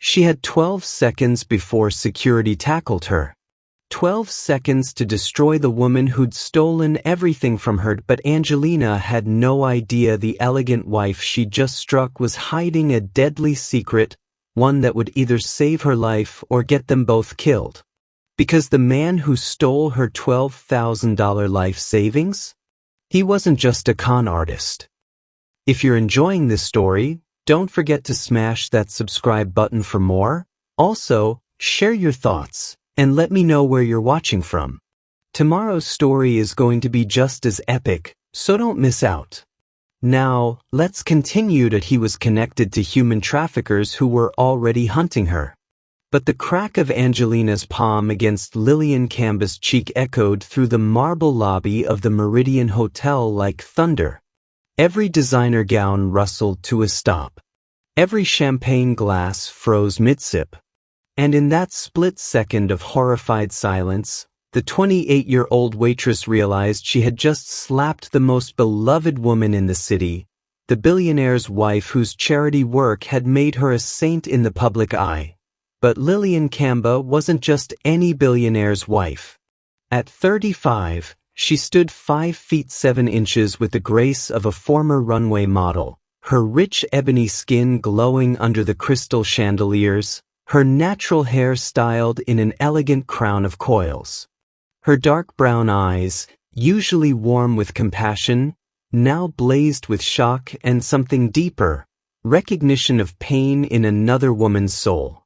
She had 12 seconds before security tackled her. 12 seconds to destroy the woman who'd stolen everything from her, but Angelina had no idea the elegant wife she'd just struck was hiding a deadly secret, one that would either save her life or get them both killed. Because the man who stole her $12,000 life savings? He wasn't just a con artist. If you're enjoying this story, don't forget to smash that subscribe button for more. Also, share your thoughts and let me know where you're watching from. Tomorrow's story is going to be just as epic, so don't miss out. Now, let's continue that he was connected to human traffickers who were already hunting her. But the crack of Angelina's palm against Lillian Camba's cheek echoed through the marble lobby of the Meridian Hotel like thunder. Every designer gown rustled to a stop. Every champagne glass froze mid-sip. And in that split second of horrified silence, the 28-year-old waitress realized she had just slapped the most beloved woman in the city, the billionaire's wife whose charity work had made her a saint in the public eye. But Lillian Camba wasn't just any billionaire's wife. At 35, she stood 5 feet 7 inches with the grace of a former runway model, her rich ebony skin glowing under the crystal chandeliers, her natural hair styled in an elegant crown of coils. Her dark brown eyes, usually warm with compassion, now blazed with shock and something deeper, recognition of pain in another woman's soul.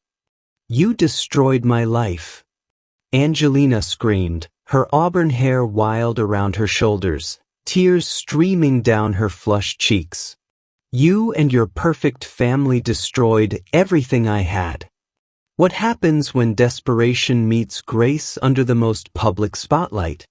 "You destroyed my life," Angelina screamed, her auburn hair wild around her shoulders, tears streaming down her flushed cheeks. "You and your perfect family destroyed everything I had." What happens when desperation meets grace under the most public spotlight?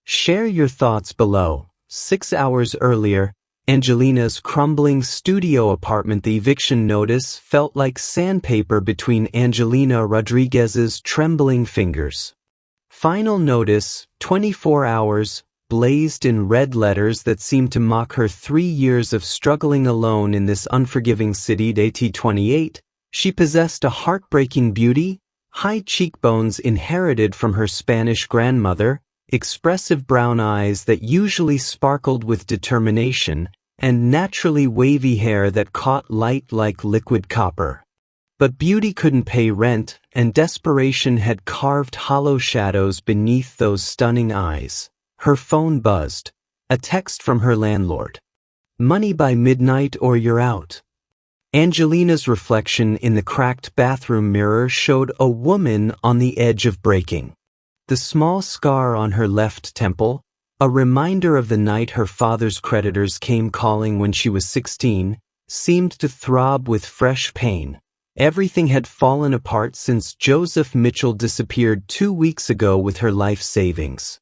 Share your thoughts below. 6 hours earlier, Angelina's crumbling studio apartment, the eviction notice felt like sandpaper between Angelina Rodriguez's trembling fingers. Final notice, 24 hours, blazed in red letters that seemed to mock her 3 years of struggling alone in this unforgiving city. At 28, she possessed a heartbreaking beauty, high cheekbones inherited from her Spanish grandmother, expressive brown eyes that usually sparkled with determination, and naturally wavy hair that caught light like liquid copper. But beauty couldn't pay rent, and desperation had carved hollow shadows beneath those stunning eyes. Her phone buzzed. A text from her landlord. "Money by midnight or you're out." Angelina's reflection in the cracked bathroom mirror showed a woman on the edge of breaking. The small scar on her left temple, a reminder of the night her father's creditors came calling when she was 16, seemed to throb with fresh pain. Everything had fallen apart since Joseph Mitchell disappeared 2 weeks ago with her life savings.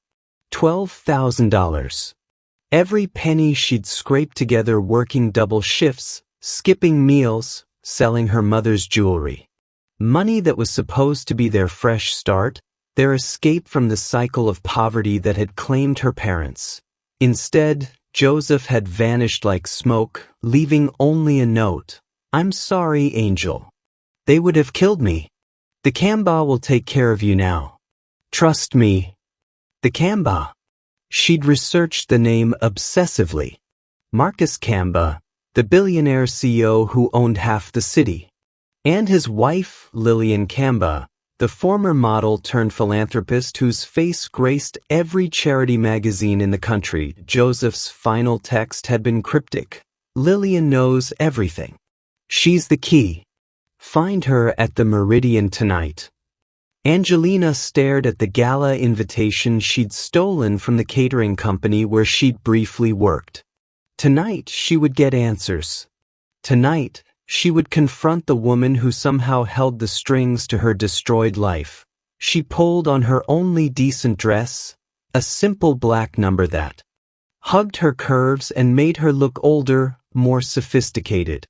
$12,000. Every penny she'd scraped together working double shifts, skipping meals, selling her mother's jewelry. Money that was supposed to be their fresh start, their escape from the cycle of poverty that had claimed her parents. Instead, Joseph had vanished like smoke, leaving only a note. "I'm sorry, Angel. They would have killed me. The Camba will take care of you now. Trust me." The Camba. She'd researched the name obsessively. Marcus Camba, the billionaire CEO who owned half the city. And his wife, Lillian Camba, the former model turned philanthropist whose face graced every charity magazine in the country. Joseph's final text had been cryptic. "Lillian knows everything. She's the key. Find her at the Meridian tonight." Angelina stared at the gala invitation she'd stolen from the catering company where she'd briefly worked. Tonight she would get answers. Tonight she would confront the woman who somehow held the strings to her destroyed life. She pulled on her only decent dress, a simple black number that hugged her curves and made her look older, more sophisticated.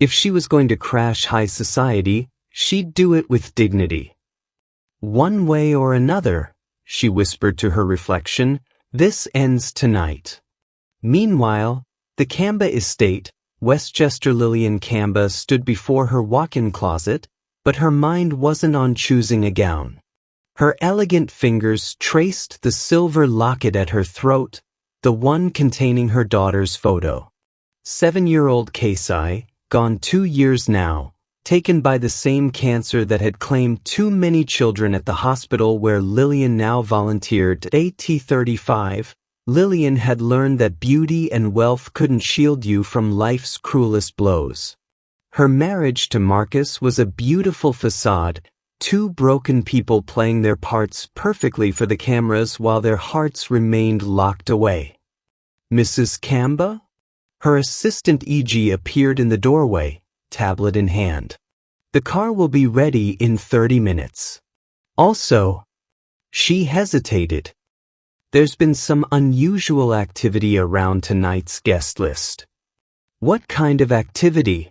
If she was going to crash high society, she'd do it with dignity. "One way or another," she whispered to her reflection, "this ends tonight." Meanwhile, the Camba estate, Westchester. Lillian Camba stood before her walk-in closet, But her mind wasn't on choosing a gown. Her elegant fingers traced the silver locket at her throat, the one containing her daughter's photo. 7-year-old Casey, gone 2 years now, taken by the same cancer that had claimed too many children at the hospital where Lillian now volunteered. At 35, Lillian had learned that beauty and wealth couldn't shield you from life's cruelest blows. Her marriage to Marcus was a beautiful facade, two broken people playing their parts perfectly for the cameras while their hearts remained locked away. Mrs. Kamba? Her assistant E.G. appeared in the doorway, tablet in hand. The car will be ready in 30 minutes. Also, she hesitated. There's been some unusual activity around tonight's guest list. What kind of activity?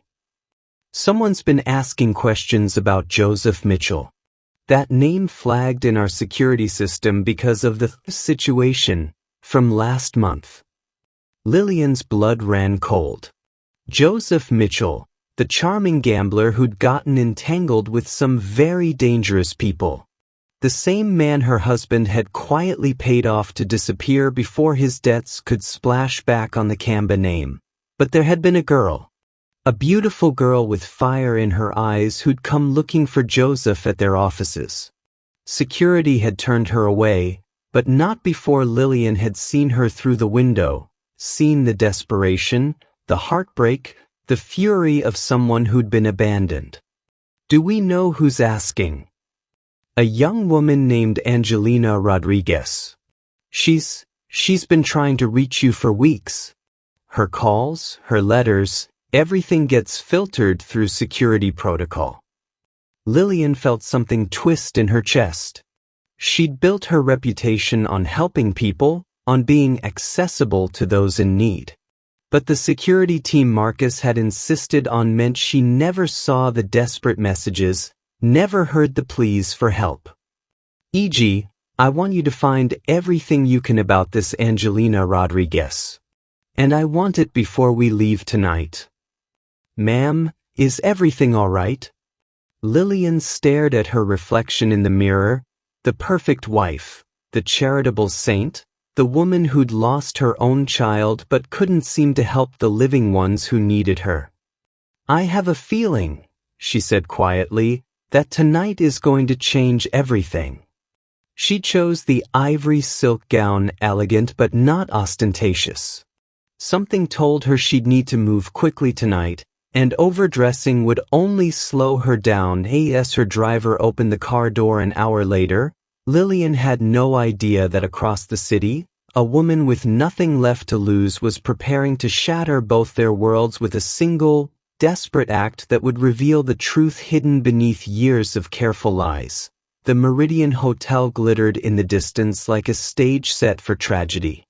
Someone's been asking questions about Joseph Mitchell. That name flagged in our security system because of the situation from last month. Lillian's blood ran cold. Joseph Mitchell, the charming gambler who'd gotten entangled with some very dangerous people. The same man her husband had quietly paid off to disappear before his debts could splash back on the Kamba name. But there had been a girl. A beautiful girl with fire in her eyes who'd come looking for Joseph at their offices. Security had turned her away, but not before Lillian had seen her through the window, seen the desperation, the heartbreak, the fury of someone who'd been abandoned. Do we know who's asking? A young woman named Angelina Rodriguez. She's been trying to reach you for weeks. Her calls, her letters, everything gets filtered through security protocol. Lillian felt something twist in her chest. She'd built her reputation on helping people, on being accessible to those in need. But the security team Marcus had insisted on meant she never saw the desperate messages, never heard the pleas for help. E.g., I want you to find everything you can about this Angelina Rodriguez. And I want it before we leave tonight. Ma'am, is everything all right? Lillian stared at her reflection in the mirror, the perfect wife, the charitable saint, the woman who'd lost her own child but couldn't seem to help the living ones who needed her. I have a feeling, she said quietly, that tonight is going to change everything. She chose the ivory silk gown, elegant but not ostentatious. Something told her she'd need to move quickly tonight, and overdressing would only slow her down. As her driver opened the car door an hour later, Lillian had no idea that across the city, a woman with nothing left to lose was preparing to shatter both their worlds with a single, desperate act that would reveal the truth hidden beneath years of careful lies. The Meridian Hotel glittered in the distance like a stage set for tragedy.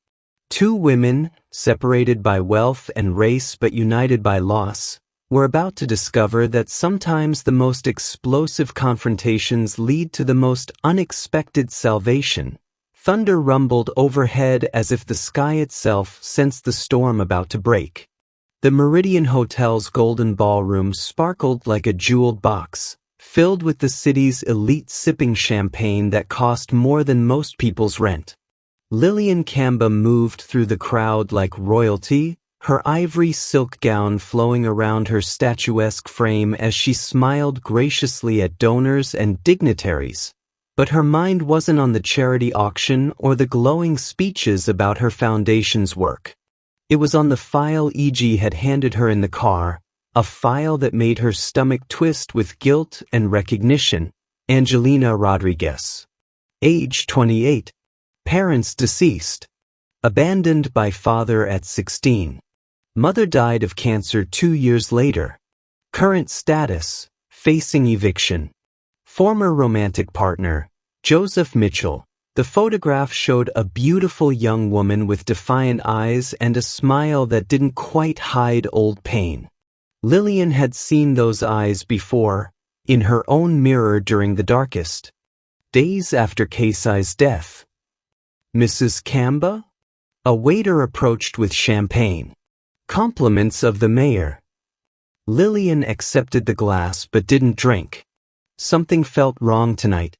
Two women, separated by wealth and race but united by loss, were about to discover that sometimes the most explosive confrontations lead to the most unexpected salvation. Thunder rumbled overhead as if the sky itself sensed the storm about to break. The Meridian Hotel's golden ballroom sparkled like a jeweled box, filled with the city's elite sipping champagne that cost more than most people's rent. Lillian Kamba moved through the crowd like royalty, her ivory silk gown flowing around her statuesque frame as she smiled graciously at donors and dignitaries. But her mind wasn't on the charity auction or the glowing speeches about her foundation's work. It was on the file E.G. had handed her in the car, a file that made her stomach twist with guilt and recognition. Angelina Rodriguez. Age 28. Parents deceased. Abandoned by father at 16. Mother died of cancer 2 years later. Current status, facing eviction. Former romantic partner, Joseph Mitchell. The photograph showed a beautiful young woman with defiant eyes and a smile that didn't quite hide old pain. Lillian had seen those eyes before, in her own mirror during the darkest days after Casey's death. Mrs. Kamba? A waiter approached with champagne. Compliments of the mayor. Lillian accepted the glass but didn't drink. Something felt wrong tonight.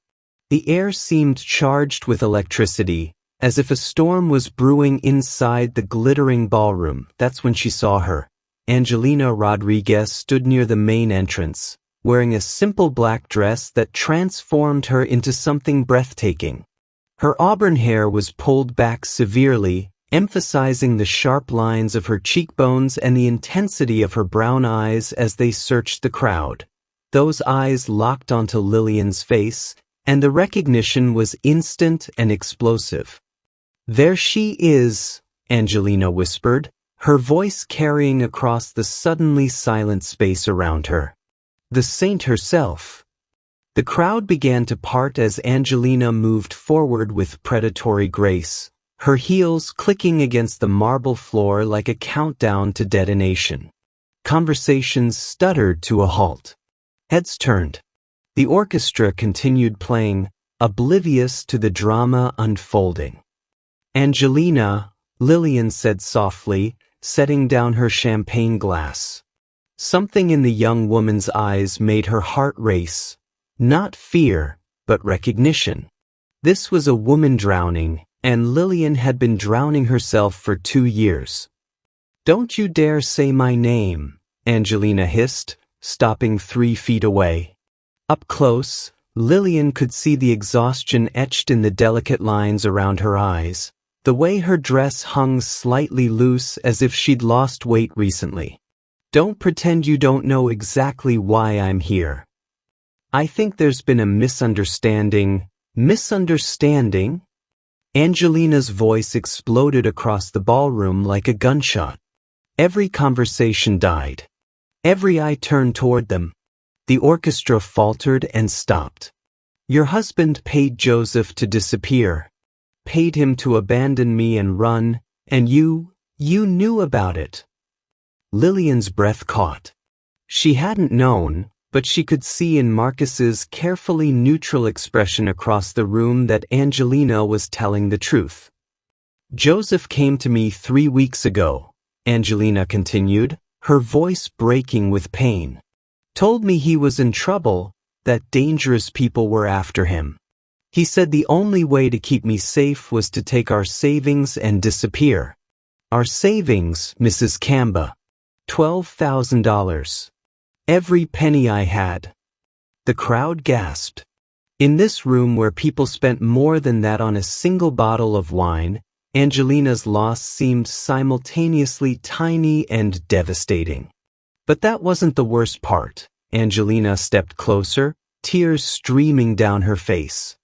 The air seemed charged with electricity, as if a storm was brewing inside the glittering ballroom. That's when she saw her. Angelina Rodriguez stood near the main entrance, wearing a simple black dress that transformed her into something breathtaking. Her auburn hair was pulled back severely, emphasizing the sharp lines of her cheekbones and the intensity of her brown eyes as they searched the crowd. Those eyes locked onto Lillian's face, and the recognition was instant and explosive. "There she is," Angelina whispered, her voice carrying across the suddenly silent space around her. The saint herself. The crowd began to part as Angelina moved forward with predatory grace, her heels clicking against the marble floor like a countdown to detonation. Conversations stuttered to a halt. Heads turned. The orchestra continued playing, oblivious to the drama unfolding. "Angelina," Lillian said softly, setting down her champagne glass. Something in the young woman's eyes made her heart race. Not fear, but recognition. This was a woman drowning, and Lillian had been drowning herself for 2 years. "Don't you dare say my name," Angelina hissed, stopping 3 feet away. Up close, Lillian could see the exhaustion etched in the delicate lines around her eyes, the way her dress hung slightly loose as if she'd lost weight recently. "Don't pretend you don't know exactly why I'm here. I think there's been a misunderstanding." "Misunderstanding?" Angelina's voice exploded across the ballroom like a gunshot. Every conversation died. Every eye turned toward them. The orchestra faltered and stopped. "Your husband paid Joseph to disappear. Paid him to abandon me and run, and you knew about it." Lillian's breath caught. She hadn't known, but she could see in Marcus's carefully neutral expression across the room that Angelina was telling the truth. "Joseph came to me 3 weeks ago," Angelina continued, her voice breaking with pain. "Told me he was in trouble, that dangerous people were after him. He said the only way to keep me safe was to take our savings and disappear." "Our savings, Mrs. Kamba." $12,000. "Every penny I had." The crowd gasped. In this room where people spent more than that on a single bottle of wine, Angelina's loss seemed simultaneously tiny and devastating. But that wasn't the worst part. Angelina stepped closer, tears streaming down her face.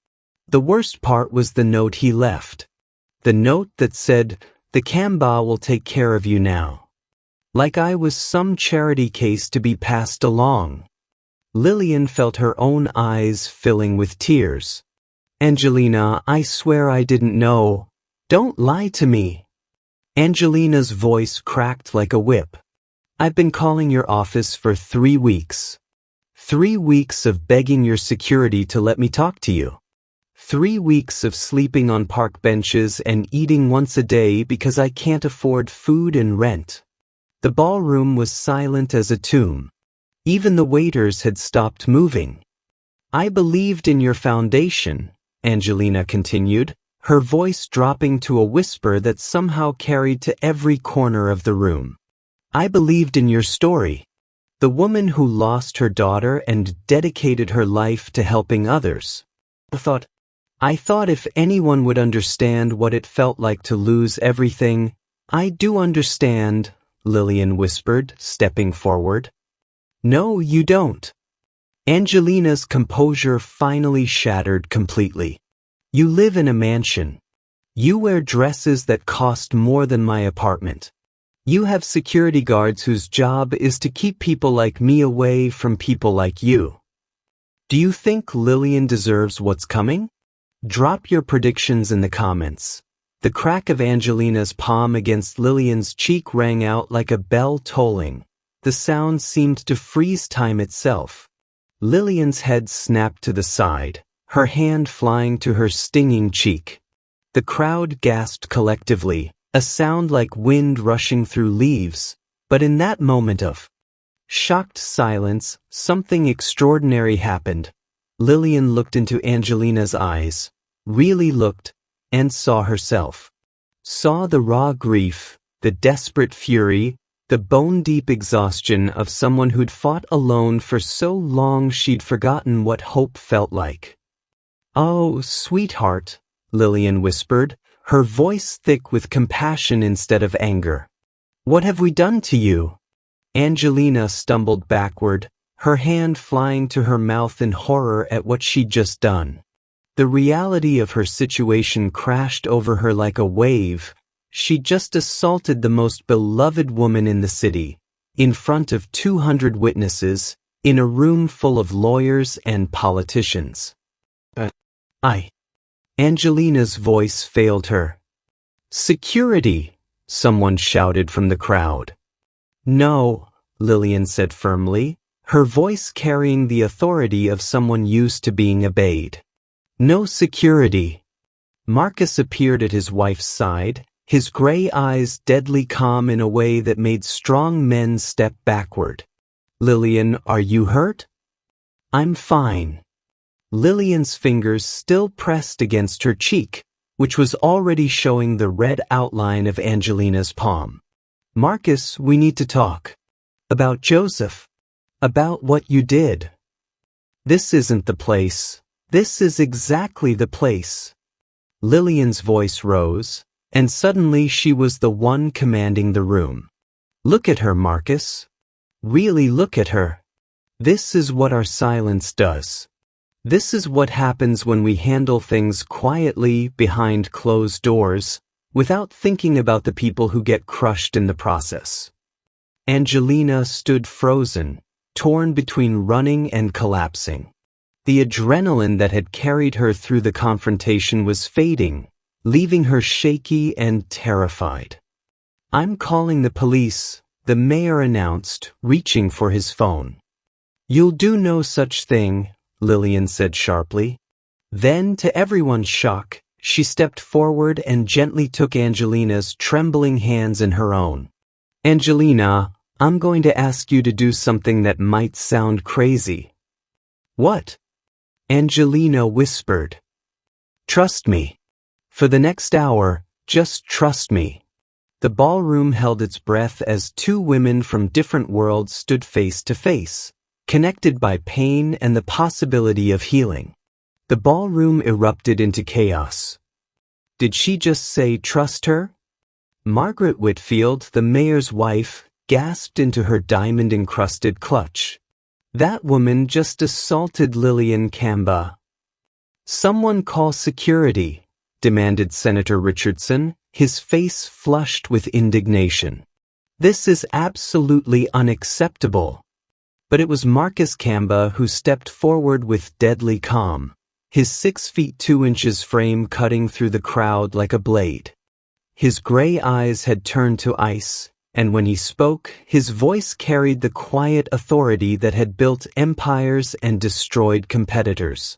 The worst part was the note he left. The note that said, "The Kamba will take care of you now." Like I was some charity case to be passed along. Lillian felt her own eyes filling with tears. "Angelina, I swear I didn't know. Don't lie to me." Angelina's voice cracked like a whip. "I've been calling your office for 3 weeks. 3 weeks of begging your security to let me talk to you. 3 weeks of sleeping on park benches and eating once a day because I can't afford food and rent." The ballroom was silent as a tomb. Even the waiters had stopped moving. "I believed in your foundation," Angelina continued, her voice dropping to a whisper that somehow carried to every corner of the room. "I believed in your story. The woman who lost her daughter and dedicated her life to helping others. I thought if anyone would understand what it felt like to lose everything." "I do understand," Lillian whispered, stepping forward. "No, you don't." Angelina's composure finally shattered completely. "You live in a mansion. You wear dresses that cost more than my apartment. You have security guards whose job is to keep people like me away from people like you. Do you think Lillian deserves what's coming? Drop your predictions in the comments." The crack of Angelina's palm against Lillian's cheek rang out like a bell tolling. The sound seemed to freeze time itself. Lillian's head snapped to the side, her hand flying to her stinging cheek. The crowd gasped collectively, a sound like wind rushing through leaves. But in that moment of shocked silence, something extraordinary happened. Lillian looked into Angelina's eyes, really looked, and saw herself. Saw the raw grief, the desperate fury, the bone-deep exhaustion of someone who'd fought alone for so long she'd forgotten what hope felt like. "Oh, sweetheart," Lillian whispered, her voice thick with compassion instead of anger. "What have we done to you?" Angelina stumbled backward, her hand flying to her mouth in horror at what she'd just done. The reality of her situation crashed over her like a wave. She'd just assaulted the most beloved woman in the city, in front of 200 witnesses, in a room full of lawyers and politicians. Angelina's voice failed her. "Security!" someone shouted from the crowd. "No," Lillian said firmly, her voice carrying the authority of someone used to being obeyed. "No security." Marcus appeared at his wife's side, his gray eyes deadly calm in a way that made strong men step backward. "Lillian, are you hurt?" "I'm fine." Lillian's fingers still pressed against her cheek, which was already showing the red outline of Angelina's palm. "Marcus, we need to talk. About Joseph. About what you did." "This isn't the place. This is exactly the place." Lillian's voice rose, and suddenly she was the one commanding the room. "Look at her, Marcus. Really look at her. This is what our silence does. This is what happens when we handle things quietly behind closed doors, without thinking about the people who get crushed in the process." Angelina stood frozen, torn between running and collapsing. The adrenaline that had carried her through the confrontation was fading, leaving her shaky and terrified. "I'm calling the police," the mayor announced, reaching for his phone. "You'll do no such thing," Lillian said sharply. Then, to everyone's shock, she stepped forward and gently took Angelina's trembling hands in her own. "Angelina, I'm going to ask you to do something that might sound crazy." "What?" Angelina whispered. "Trust me. For the next hour, just trust me." The ballroom held its breath as two women from different worlds stood face to face, connected by pain and the possibility of healing. The ballroom erupted into chaos. Did she just say trust her? Margaret Whitfield, the mayor's wife, gasped into her diamond-encrusted clutch. That woman just assaulted Lillian Camba. "Someone call security," demanded Senator Richardson, his face flushed with indignation. "This is absolutely unacceptable." But it was Marcus Camba who stepped forward with deadly calm, his 6 feet 2 inches frame cutting through the crowd like a blade. His gray eyes had turned to ice, and when he spoke, his voice carried the quiet authority that had built empires and destroyed competitors.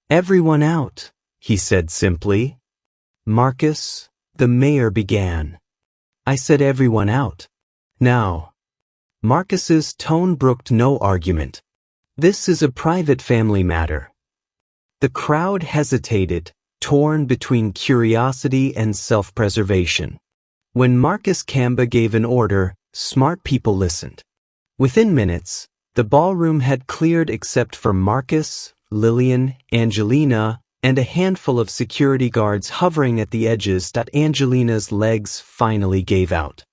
"Everyone out," he said simply. "Marcus," the mayor began. "I said everyone out. Now." Marcus's tone brooked no argument. "This is a private family matter." The crowd hesitated, torn between curiosity and self-preservation. When Marcus Camba gave an order, smart people listened. Within minutes, the ballroom had cleared except for Marcus, Lillian, Angelina, and a handful of security guards hovering at the edges. Angelina's legs finally gave out.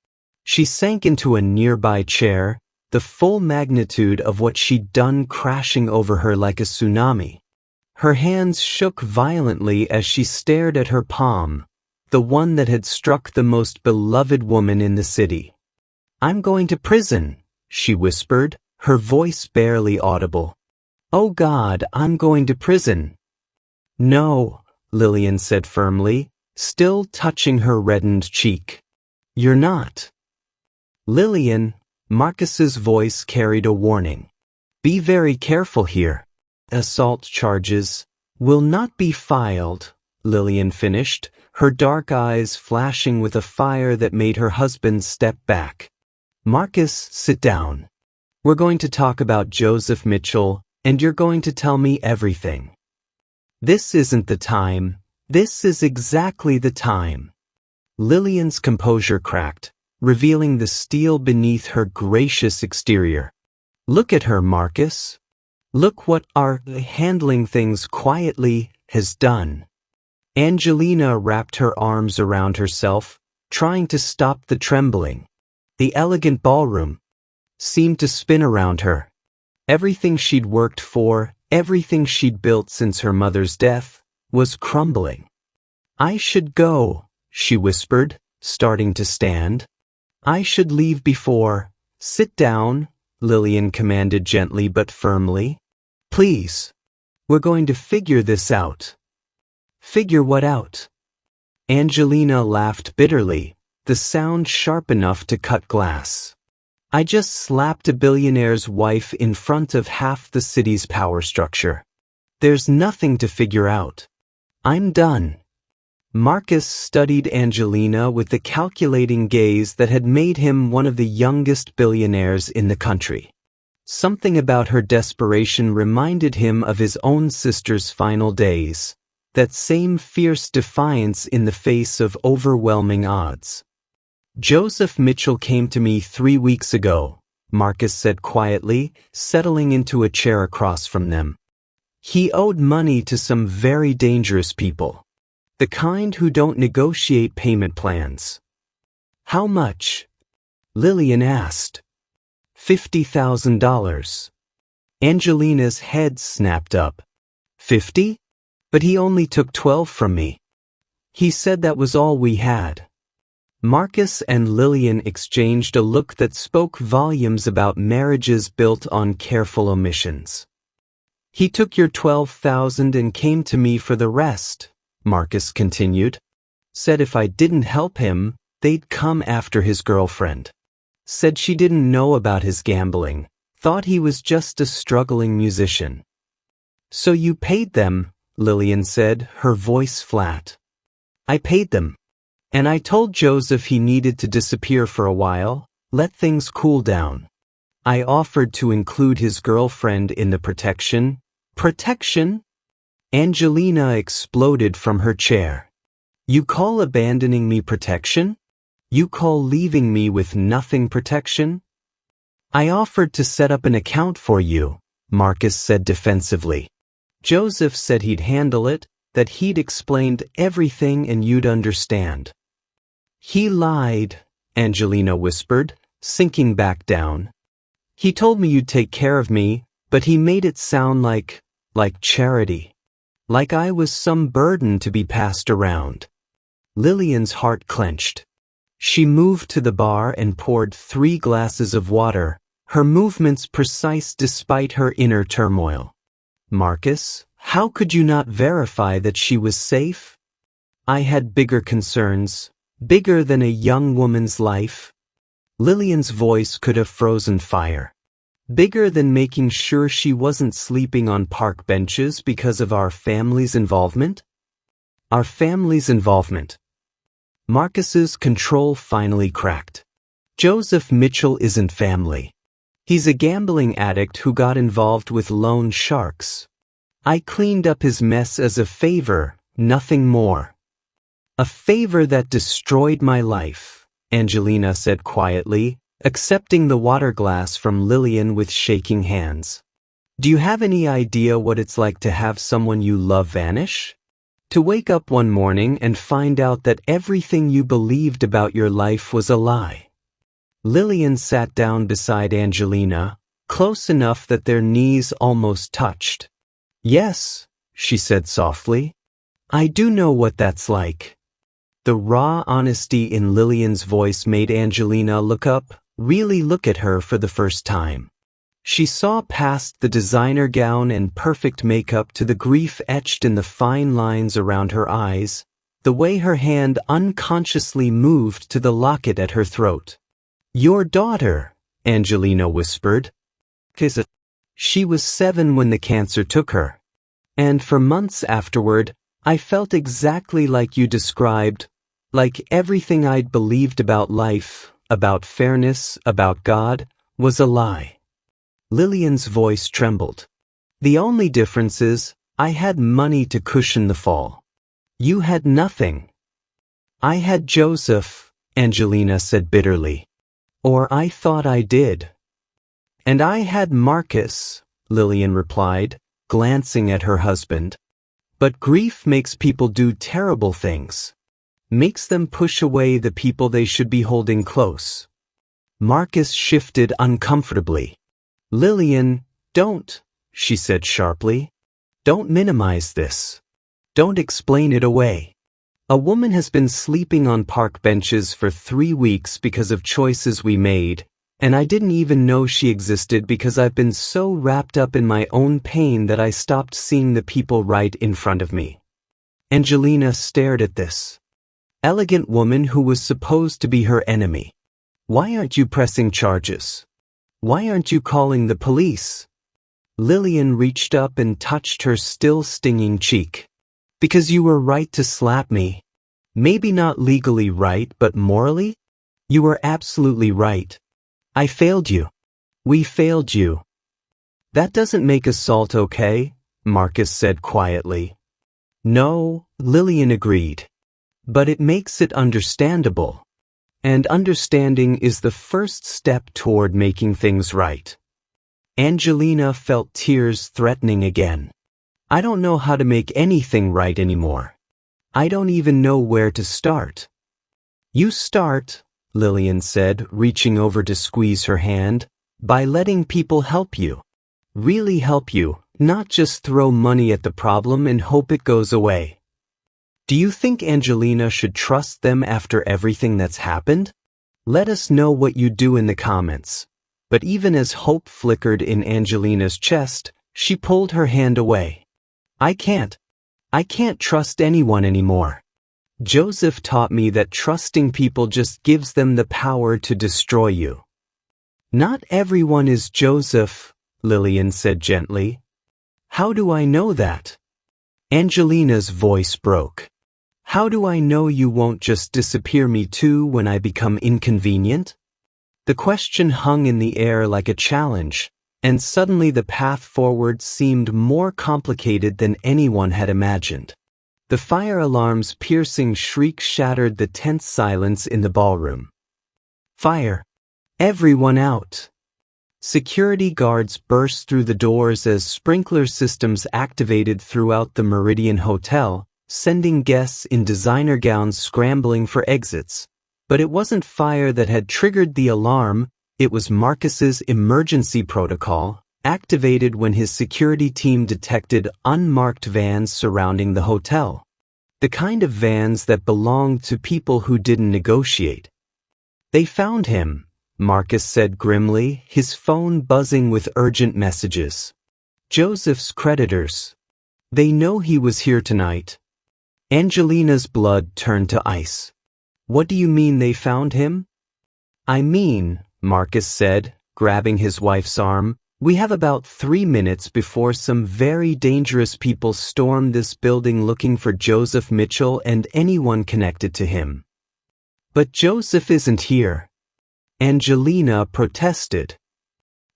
She sank into a nearby chair, the full magnitude of what she'd done crashing over her like a tsunami. Her hands shook violently as she stared at her palm, the one that had struck the most beloved woman in the city. "I'm going to prison," she whispered, her voice barely audible. "Oh God, I'm going to prison." "No," Lillian said firmly, still touching her reddened cheek. "You're not." "Lillian," Marcus's voice carried a warning. "Be very careful here. Assault charges will not be filed," Lillian finished, her dark eyes flashing with a fire that made her husband step back. "Marcus, sit down. We're going to talk about Joseph Mitchell And you're going to tell me everything. This isn't the time. This is exactly the time. Lillian's composure cracked, revealing the steel beneath her gracious exterior. Look at her, Marcus. Look what our handling things quietly has done. Angelina wrapped her arms around herself, trying to stop the trembling. The elegant ballroom seemed to spin around her. Everything she'd worked for, everything she'd built since her mother's death, was crumbling. I should go, she whispered, starting to stand. I should leave before. Sit down, Lillian commanded gently but firmly. Please. We're going to figure this out. Figure what out? Angelina laughed bitterly, the sound sharp enough to cut glass. I just slapped a billionaire's wife in front of half the city's power structure. There's nothing to figure out. I'm done. Marcus studied Angelina with the calculating gaze that had made him one of the youngest billionaires in the country. Something about her desperation reminded him of his own sister's final days, that same fierce defiance in the face of overwhelming odds. Joseph Mitchell came to me 3 weeks ago, Marcus said quietly, settling into a chair across from them. He owed money to some very dangerous people. The kind who don't negotiate payment plans. How much? Lillian asked. $50,000. Angelina's head snapped up. 50? But he only took 12 from me. He said that was all we had. Marcus and Lillian exchanged a look that spoke volumes about marriages built on careful omissions. He took your 12,000 and came to me for the rest, Marcus continued. Said if I didn't help him, they'd come after his girlfriend. Said she didn't know about his gambling, thought he was just a struggling musician. So you paid them, Lillian said, her voice flat. I paid them. And I told Joseph he needed to disappear for a while, let things cool down. I offered to include his girlfriend in the protection. Protection? Angelina exploded from her chair. You call abandoning me protection? You call leaving me with nothing protection? I offered to set up an account for you, Marcus said defensively. Joseph said he'd handle it, that he'd explained everything and you'd understand. He lied, Angelina whispered, sinking back down. He told me you'd take care of me, but he made it sound like charity. Like I was some burden to be passed around. Lillian's heart clenched. She moved to the bar and poured 3 glasses of water, her movements precise despite her inner turmoil. Marcus, how could you not verify that she was safe? I had bigger concerns, bigger than a young woman's life. Lillian's voice could have frozen fire. Bigger than making sure she wasn't sleeping on park benches because of our family's involvement? Our family's involvement. Marcus's control finally cracked. Joseph Mitchell isn't family. He's a gambling addict who got involved with loan sharks. I cleaned up his mess as a favor, nothing more. A favor that destroyed my life, Angelina said quietly, accepting the water glass from Lillian with shaking hands. Do you have any idea what it's like to have someone you love vanish? To wake up one morning and find out that everything you believed about your life was a lie. Lillian sat down beside Angelina, close enough that their knees almost touched. Yes, she said softly. I do know what that's like. The raw honesty in Lillian's voice made Angelina look up, really look at her for the first time. She saw past the designer gown and perfect makeup to the grief etched in the fine lines around her eyes, the way her hand unconsciously moved to the locket at her throat. Your daughter, Angelina whispered. Kiss it. She was 7 when the cancer took her. And for months afterward, I felt exactly like you described, like everything I'd believed about life, about fairness, about God, was a lie. Lillian's voice trembled. The only difference is, I had money to cushion the fall. You had nothing. I had Joseph, Angelina said bitterly. Or I thought I did. And I had Marcus, Lillian replied, glancing at her husband. But grief makes people do terrible things. Makes them push away the people they should be holding close. Marcus shifted uncomfortably. Lillian, don't, she said sharply. Don't minimize this. Don't explain it away. A woman has been sleeping on park benches for 3 weeks because of choices we made, and I didn't even know she existed because I've been so wrapped up in my own pain that I stopped seeing the people right in front of me. Angelina stared at this elegant woman who was supposed to be her enemy. Why aren't you pressing charges? Why aren't you calling the police? Lillian reached up and touched her still stinging cheek. Because you were right to slap me. Maybe not legally right, but morally? You were absolutely right. I failed you. We failed you. That doesn't make assault okay, Marcus said quietly. No, Lillian agreed. But it makes it understandable. And understanding is the first step toward making things right. Angelina felt tears threatening again. I don't know how to make anything right anymore. I don't even know where to start. You start, Lillian said, reaching over to squeeze her hand, by letting people help you. Really help you, not just throw money at the problem and hope it goes away. Do you think Angelina should trust them after everything that's happened? Let us know what you do in the comments. But even as hope flickered in Angelina's chest, she pulled her hand away. I can't trust anyone anymore. Joseph taught me that trusting people just gives them the power to destroy you. Not everyone is Joseph, Lillian said gently. How do I know that? Angelina's voice broke. How do I know you won't just disappear me too when I become inconvenient? The question hung in the air like a challenge, and suddenly the path forward seemed more complicated than anyone had imagined. The fire alarm's piercing shriek shattered the tense silence in the ballroom. Fire! Everyone out! Security guards burst through the doors as sprinkler systems activated throughout the Meridian Hotel, sending guests in designer gowns scrambling for exits. But it wasn't fire that had triggered the alarm. It was Marcus's emergency protocol, activated when his security team detected unmarked vans surrounding the hotel. The kind of vans that belonged to people who didn't negotiate. They found him, Marcus said grimly, his phone buzzing with urgent messages. Joseph's creditors. They know he was here tonight. Angelina's blood turned to ice. What do you mean they found him? I mean, Marcus said, grabbing his wife's arm, we have about 3 minutes before some very dangerous people storm this building looking for Joseph Mitchell and anyone connected to him. But Joseph isn't here. Angelina protested.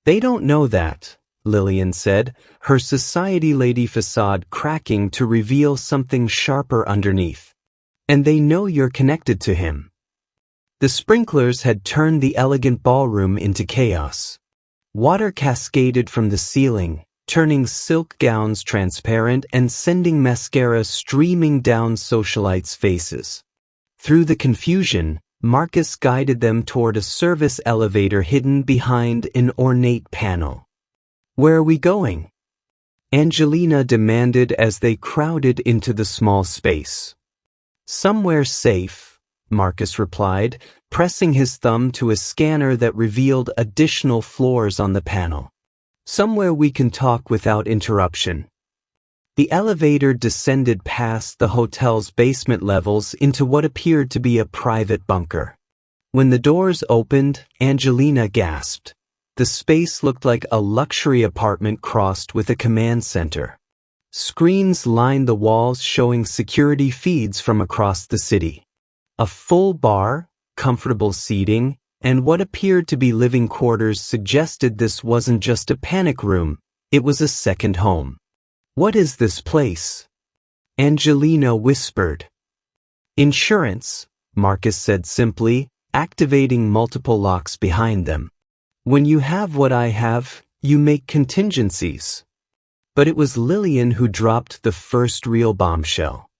They don't know that, Lillian said, her society lady facade cracking to reveal something sharper underneath. And they know you're connected to him. The sprinklers had turned the elegant ballroom into chaos. Water cascaded from the ceiling, turning silk gowns transparent and sending mascara streaming down socialites' faces. Through the confusion, Marcus guided them toward a service elevator hidden behind an ornate panel. Where are we going? Angelina demanded as they crowded into the small space. Somewhere safe, Marcus replied, pressing his thumb to a scanner that revealed additional floors on the panel. Somewhere we can talk without interruption. The elevator descended past the hotel's basement levels into what appeared to be a private bunker. When the doors opened, Angelina gasped. The space looked like a luxury apartment crossed with a command center. Screens lined the walls showing security feeds from across the city. A full bar, comfortable seating, and what appeared to be living quarters suggested this wasn't just a panic room, It was a second home. "What is this place?" Angelina whispered. "Insurance," Marcus said simply, activating multiple locks behind them. "When you have what I have, you make contingencies." But it was Lillian who dropped the first real bombshell.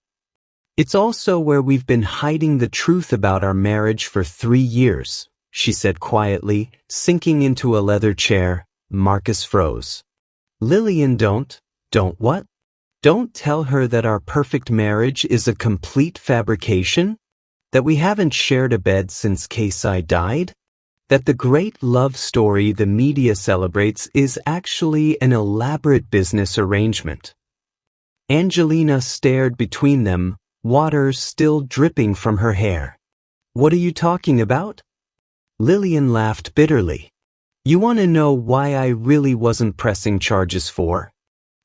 "It's also where we've been hiding the truth about our marriage for 3 years, she said quietly, sinking into a leather chair. Marcus froze. "Lillian, don't what? Don't tell her that our perfect marriage is a complete fabrication? That we haven't shared a bed since Kasai died? That the great love story the media celebrates is actually an elaborate business arrangement?" Angelina stared between them, water still dripping from her hair. "What are you talking about?" Lillian laughed bitterly. "You want to know why I really wasn't pressing charges for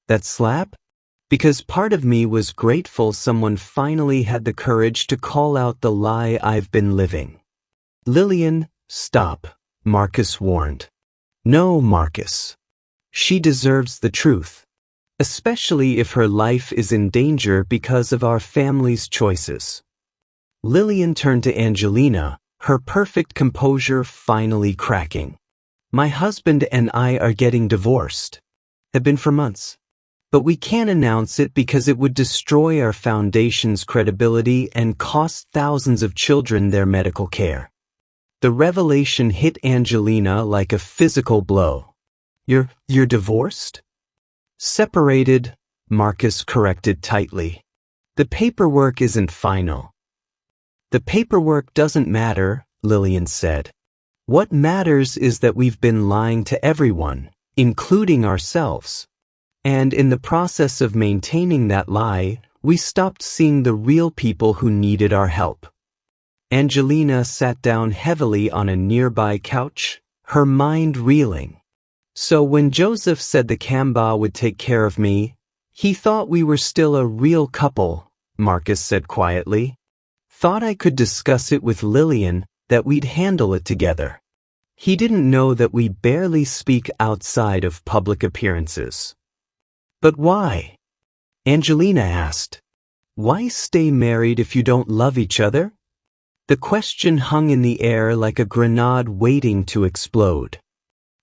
that slap? Because part of me was grateful someone finally had the courage to call out the lie I've been living." "Lillian, stop," Marcus warned. "No, Marcus. She deserves the truth. Especially if her life is in danger because of our family's choices." Lillian turned to Angelina, her perfect composure finally cracking. "My husband and I are getting divorced. Have been for months. But we can't announce it because it would destroy our foundation's credibility and cost thousands of children their medical care." The revelation hit Angelina like a physical blow. You're divorced?" "Separated," Marcus corrected tightly. "The paperwork isn't final." "The paperwork doesn't matter," Lillian said. "What matters is that we've been lying to everyone, including ourselves. And in the process of maintaining that lie, we stopped seeing the real people who needed our help." Angelina sat down heavily on a nearby couch, her mind reeling. "So when Joseph said the Kamba would take care of me, he thought we were still a real couple," Marcus said quietly. "Thought I could discuss it with Lillian, that we'd handle it together. He didn't know that we barely speak outside of public appearances." "But why?" Angelina asked. "Why stay married if you don't love each other?" The question hung in the air like a grenade waiting to explode.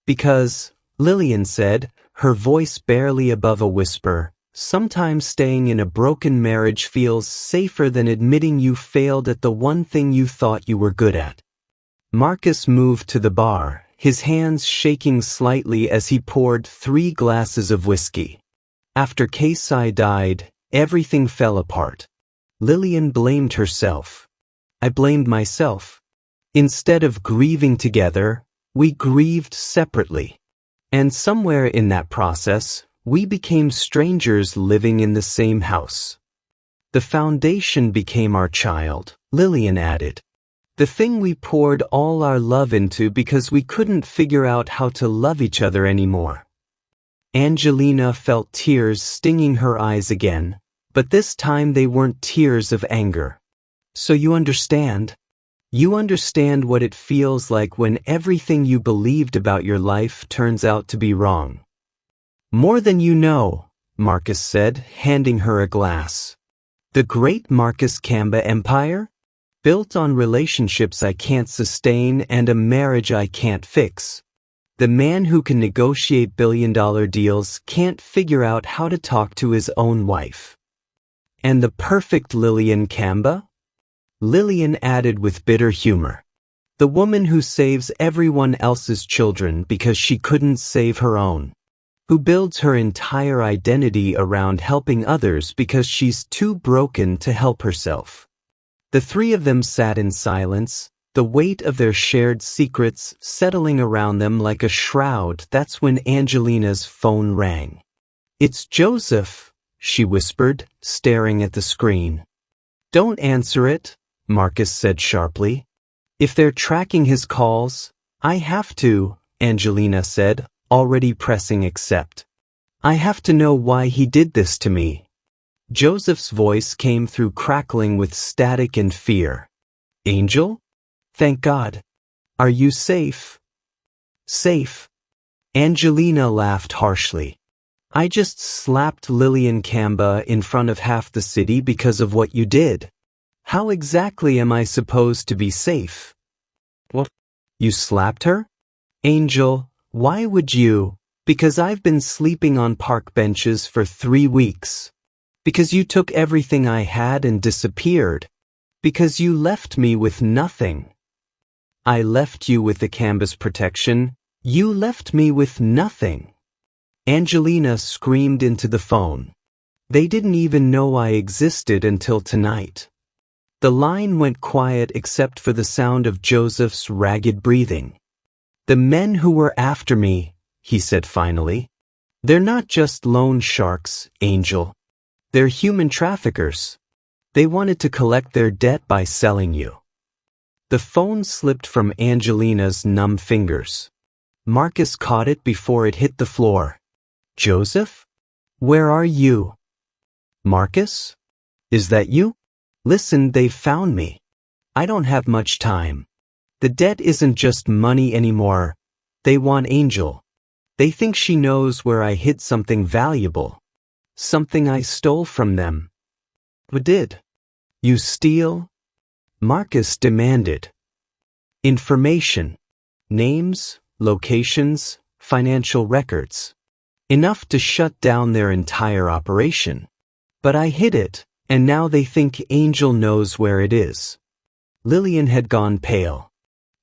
"Because," Lillian said, her voice barely above a whisper, "sometimes staying in a broken marriage feels safer than admitting you failed at the one thing you thought you were good at." Marcus moved to the bar, his hands shaking slightly as he poured 3 glasses of whiskey. "After Kasai died, everything fell apart. Lillian blamed herself. I blamed myself. Instead of grieving together, we grieved separately. And somewhere in that process, we became strangers living in the same house. The foundation became our child," Lillian added. "The thing we poured all our love into because we couldn't figure out how to love each other anymore." Angelina felt tears stinging her eyes again, but this time they weren't tears of anger. "So you understand? You understand what it feels like when everything you believed about your life turns out to be wrong." "More than you know," Marcus said, handing her a glass. "The great Marcus Kamba Empire? Built on relationships I can't sustain and a marriage I can't fix. The man who can negotiate billion-dollar deals can't figure out how to talk to his own wife. And the perfect Lillian Kamba?" Lillian added with bitter humor. "The woman who saves everyone else's children because she couldn't save her own. Who builds her entire identity around helping others because she's too broken to help herself." The 3 of them sat in silence, the weight of their shared secrets settling around them like a shroud. That's when Angelina's phone rang. "It's Joseph," she whispered, staring at the screen. "Don't answer it," Marcus said sharply. "If they're tracking his calls, I have to," Angelina said, already pressing accept. "I have to know why he did this to me." Joseph's voice came through crackling with static and fear. "Angel? Thank God. Are you safe?" "Safe?" Angelina laughed harshly. I just slapped Lillian Kamba in front of half the city because of what you did. How exactly am I supposed to be safe? What? You slapped her? Angel, why would you? Because I've been sleeping on park benches for 3 weeks. Because you took everything I had and disappeared. Because you left me with nothing. I left you with the Kambas protection. You left me with nothing. Angelina screamed into the phone. They didn't even know I existed until tonight. The line went quiet except for the sound of Joseph's ragged breathing. The men who were after me, he said finally. They're not just loan sharks, Angel. They're human traffickers. They wanted to collect their debt by selling you. The phone slipped from Angelina's numb fingers. Marcus caught it before it hit the floor. Joseph? Where are you? Marcus? Is that you? Listen, they've found me. I don't have much time. The debt isn't just money anymore. They want Angel. They think she knows where I hid something valuable. Something I stole from them. What did? You steal? Marcus demanded. Information. Names, locations, financial records. Enough to shut down their entire operation. But I hid it, and now they think Angel knows where it is. Lillian had gone pale.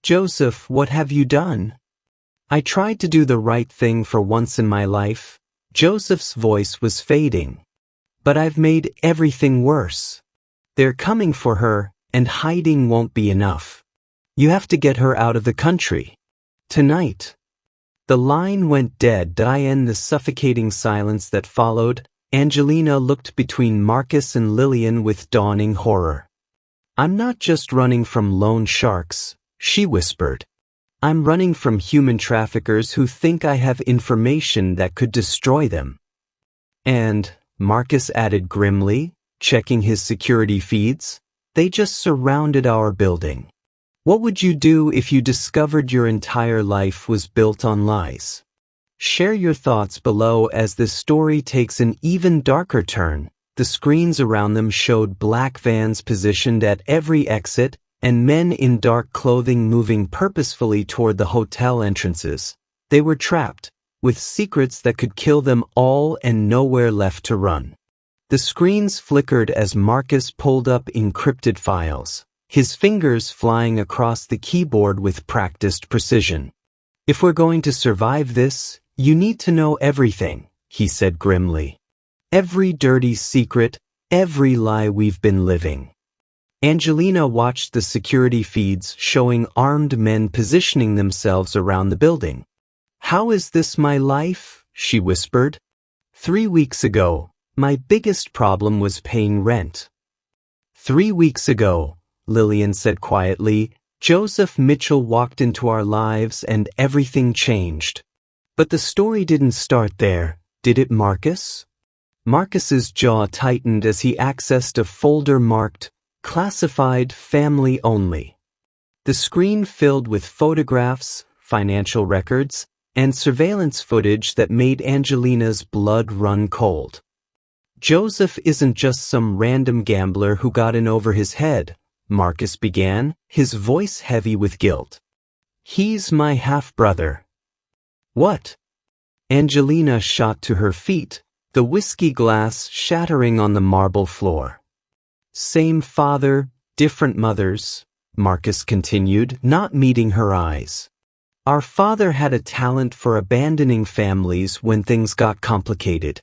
Joseph, what have you done? I tried to do the right thing for once in my life. Joseph's voice was fading. But I've made everything worse. They're coming for her, and hiding won't be enough. You have to get her out of the country. Tonight. The line went dead. In the suffocating silence that followed, Angelina looked between Marcus and Lillian with dawning horror. I'm not just running from loan sharks, she whispered. I'm running from human traffickers who think I have information that could destroy them. And, Marcus added grimly, checking his security feeds, they just surrounded our building. What would you do if you discovered your entire life was built on lies? Share your thoughts below as this story takes an even darker turn. The screens around them showed black vans positioned at every exit and men in dark clothing moving purposefully toward the hotel entrances. They were trapped, with secrets that could kill them all and nowhere left to run. The screens flickered as Marcus pulled up encrypted files, his fingers flying across the keyboard with practiced precision. If we're going to survive this, you need to know everything, he said grimly. Every dirty secret, every lie we've been living. Angelina watched the security feeds showing armed men positioning themselves around the building. How is this my life? She whispered. 3 weeks ago, my biggest problem was paying rent. 3 weeks ago, Lillian said quietly, Joseph Mitchell walked into our lives and everything changed. But the story didn't start there, did it, Marcus? Marcus's jaw tightened as he accessed a folder marked Classified Family Only. The screen filled with photographs, financial records, and surveillance footage that made Angelina's blood run cold. Joseph isn't just some random gambler who got in over his head, Marcus began, his voice heavy with guilt. He's my half-brother. What? Angelina shot to her feet, the whiskey glass shattering on the marble floor. Same father, different mothers, Marcus continued, not meeting her eyes. Our father had a talent for abandoning families when things got complicated.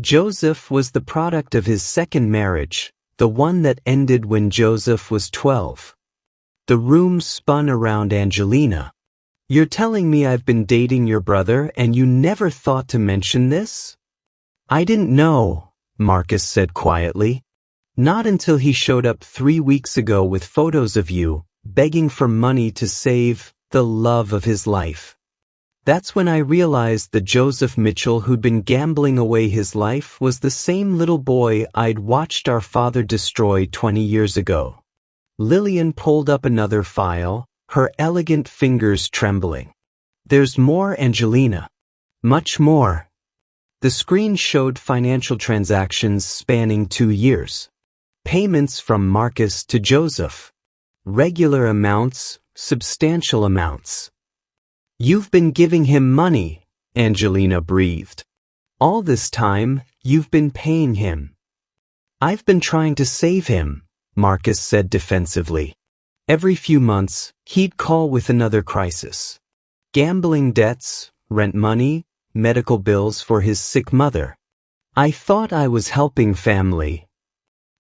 Joseph was the product of his second marriage, the one that ended when Joseph was 12. The room spun around Angelina. You're telling me I've been dating your brother and you never thought to mention this? I didn't know, Marcus said quietly. Not until he showed up 3 weeks ago with photos of you, begging for money to save the love of his life. That's when I realized the Joseph Mitchell who'd been gambling away his life was the same little boy I'd watched our father destroy 20 years ago. Lillian pulled up another file, her elegant fingers trembling. There's more, Angelina. Much more. The screen showed financial transactions spanning 2 years. Payments from Marcus to Joseph. Regular amounts, substantial amounts. "You've been giving him money," Angelina breathed. "All this time, you've been paying him." "I've been trying to save him," Marcus said defensively. Every few months, he'd call with another crisis. Gambling debts, rent money, medical bills for his sick mother. "I thought I was helping family."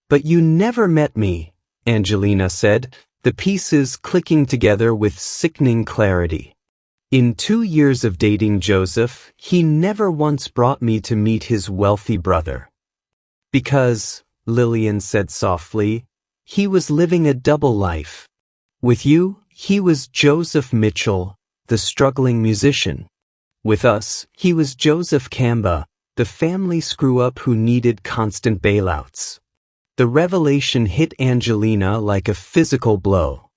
"But you never met me," Angelina said, the pieces clicking together with sickening clarity. "In 2 years of dating Joseph, he never once brought me to meet his wealthy brother." "Because," Lillian said softly, "he was living a double life. With you, he was Joseph Mitchell, the struggling musician. With us, he was Joseph Kamba, the family screw-up who needed constant bailouts." The revelation hit Angelina like a physical blow.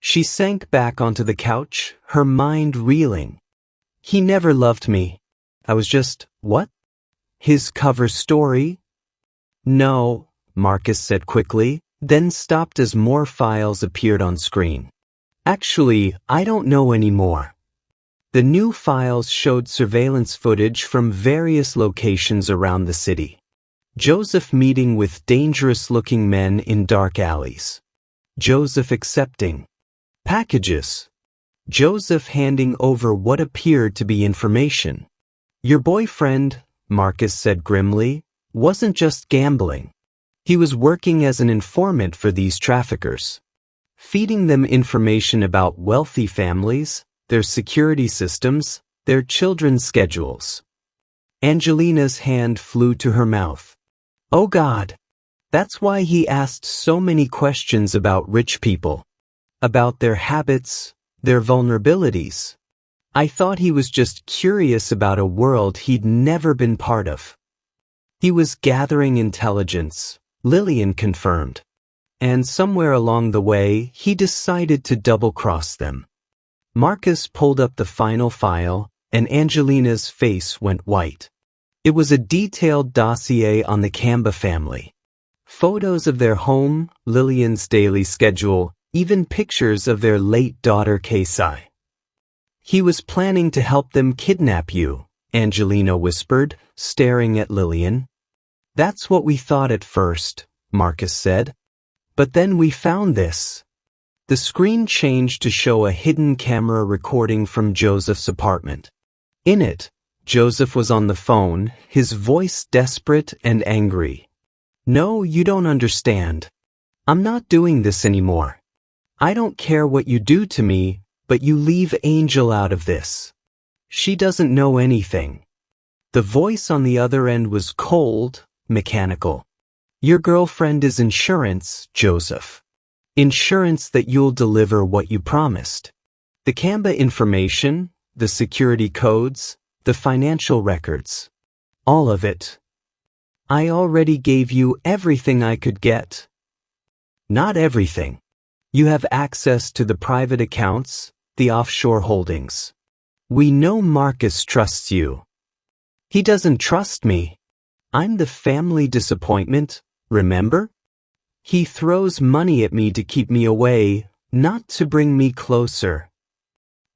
She sank back onto the couch, her mind reeling. "He never loved me. I was just, what? His cover story?" "No," Marcus said quickly, then stopped as more files appeared on screen. "Actually, I don't know anymore." The new files showed surveillance footage from various locations around the city. Joseph meeting with dangerous-looking men in dark alleys. Joseph accepting packages. Joseph handing over what appeared to be information. "Your boyfriend," Marcus said grimly, "wasn't just gambling. He was working as an informant for these traffickers, feeding them information about wealthy families, their security systems, their children's schedules." Angelina's hand flew to her mouth. "Oh God! That's why he asked so many questions about rich people. About their habits, their vulnerabilities. I thought he was just curious about a world he'd never been part of." "He was gathering intelligence," Lillian confirmed. "And somewhere along the way, he decided to double-cross them." Marcus pulled up the final file, and Angelina's face went white. It was a detailed dossier on the Kamba family. Photos of their home, Lillian's daily schedule, even pictures of their late daughter Kasai. "He was planning to help them kidnap you," Angelina whispered, staring at Lillian. "That's what we thought at first," Marcus said. "But then we found this." The screen changed to show a hidden camera recording from Joseph's apartment. In it, Joseph was on the phone, his voice desperate and angry. "No, you don't understand. I'm not doing this anymore. I don't care what you do to me, but you leave Angel out of this. She doesn't know anything." The voice on the other end was cold, mechanical. "Your girlfriend is insurance, Joseph. Insurance that you'll deliver what you promised. The Kamba information, the security codes, the financial records. All of it. I already gave you everything I could get." "Not everything. You have access to the private accounts, the offshore holdings. We know Marcus trusts you." "He doesn't trust me. I'm the family disappointment, remember? He throws money at me to keep me away, not to bring me closer."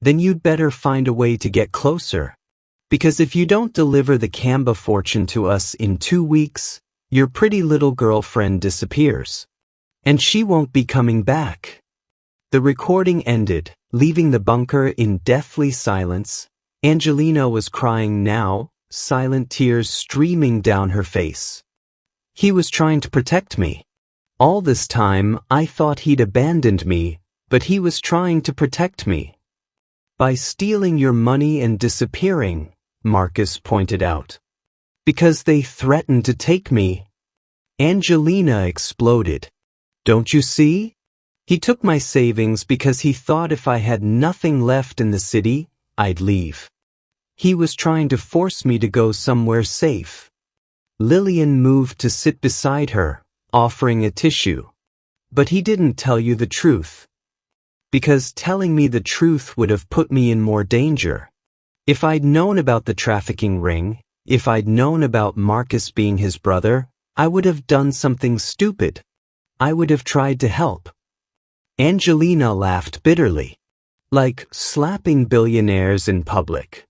"Then you'd better find a way to get closer. Because if you don't deliver the Kamba fortune to us in 2 weeks, your pretty little girlfriend disappears. And she won't be coming back." The recording ended, leaving the bunker in deathly silence. Angelina was crying now, silent tears streaming down her face. "He was trying to protect me. All this time, I thought he'd abandoned me, but he was trying to protect me. By stealing your money and disappearing," Marcus pointed out. "Because they threatened to take me." Angelina exploded. "Don't you see? He took my savings because he thought if I had nothing left in the city, I'd leave. He was trying to force me to go somewhere safe." Lillian moved to sit beside her, offering a tissue. "But he didn't tell you the truth. Because telling me the truth would have put me in more danger. If I'd known about the trafficking ring, If I'd known about Marcus being his brother, I would have done something stupid. I would have tried to help. Angelina laughed bitterly. Like slapping billionaires in public.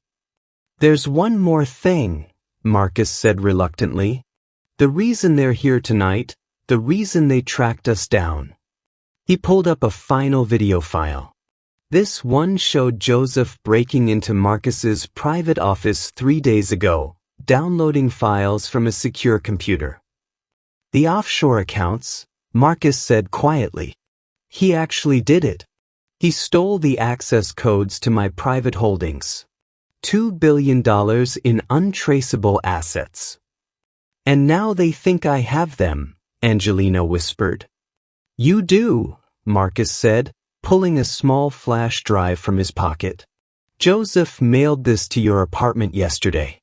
There's one more thing, Marcus said reluctantly. The reason they're here tonight, the reason they tracked us down. He pulled up a final video file. This one showed Joseph breaking into Marcus's private office 3 days ago, downloading files from a secure computer. The offshore accounts, Marcus said quietly. He actually did it. He stole the access codes to my private holdings. $2 billion in untraceable assets. And now they think I have them, Angelina whispered. You do, Marcus said, pulling a small flash drive from his pocket. Joseph mailed this to your apartment yesterday.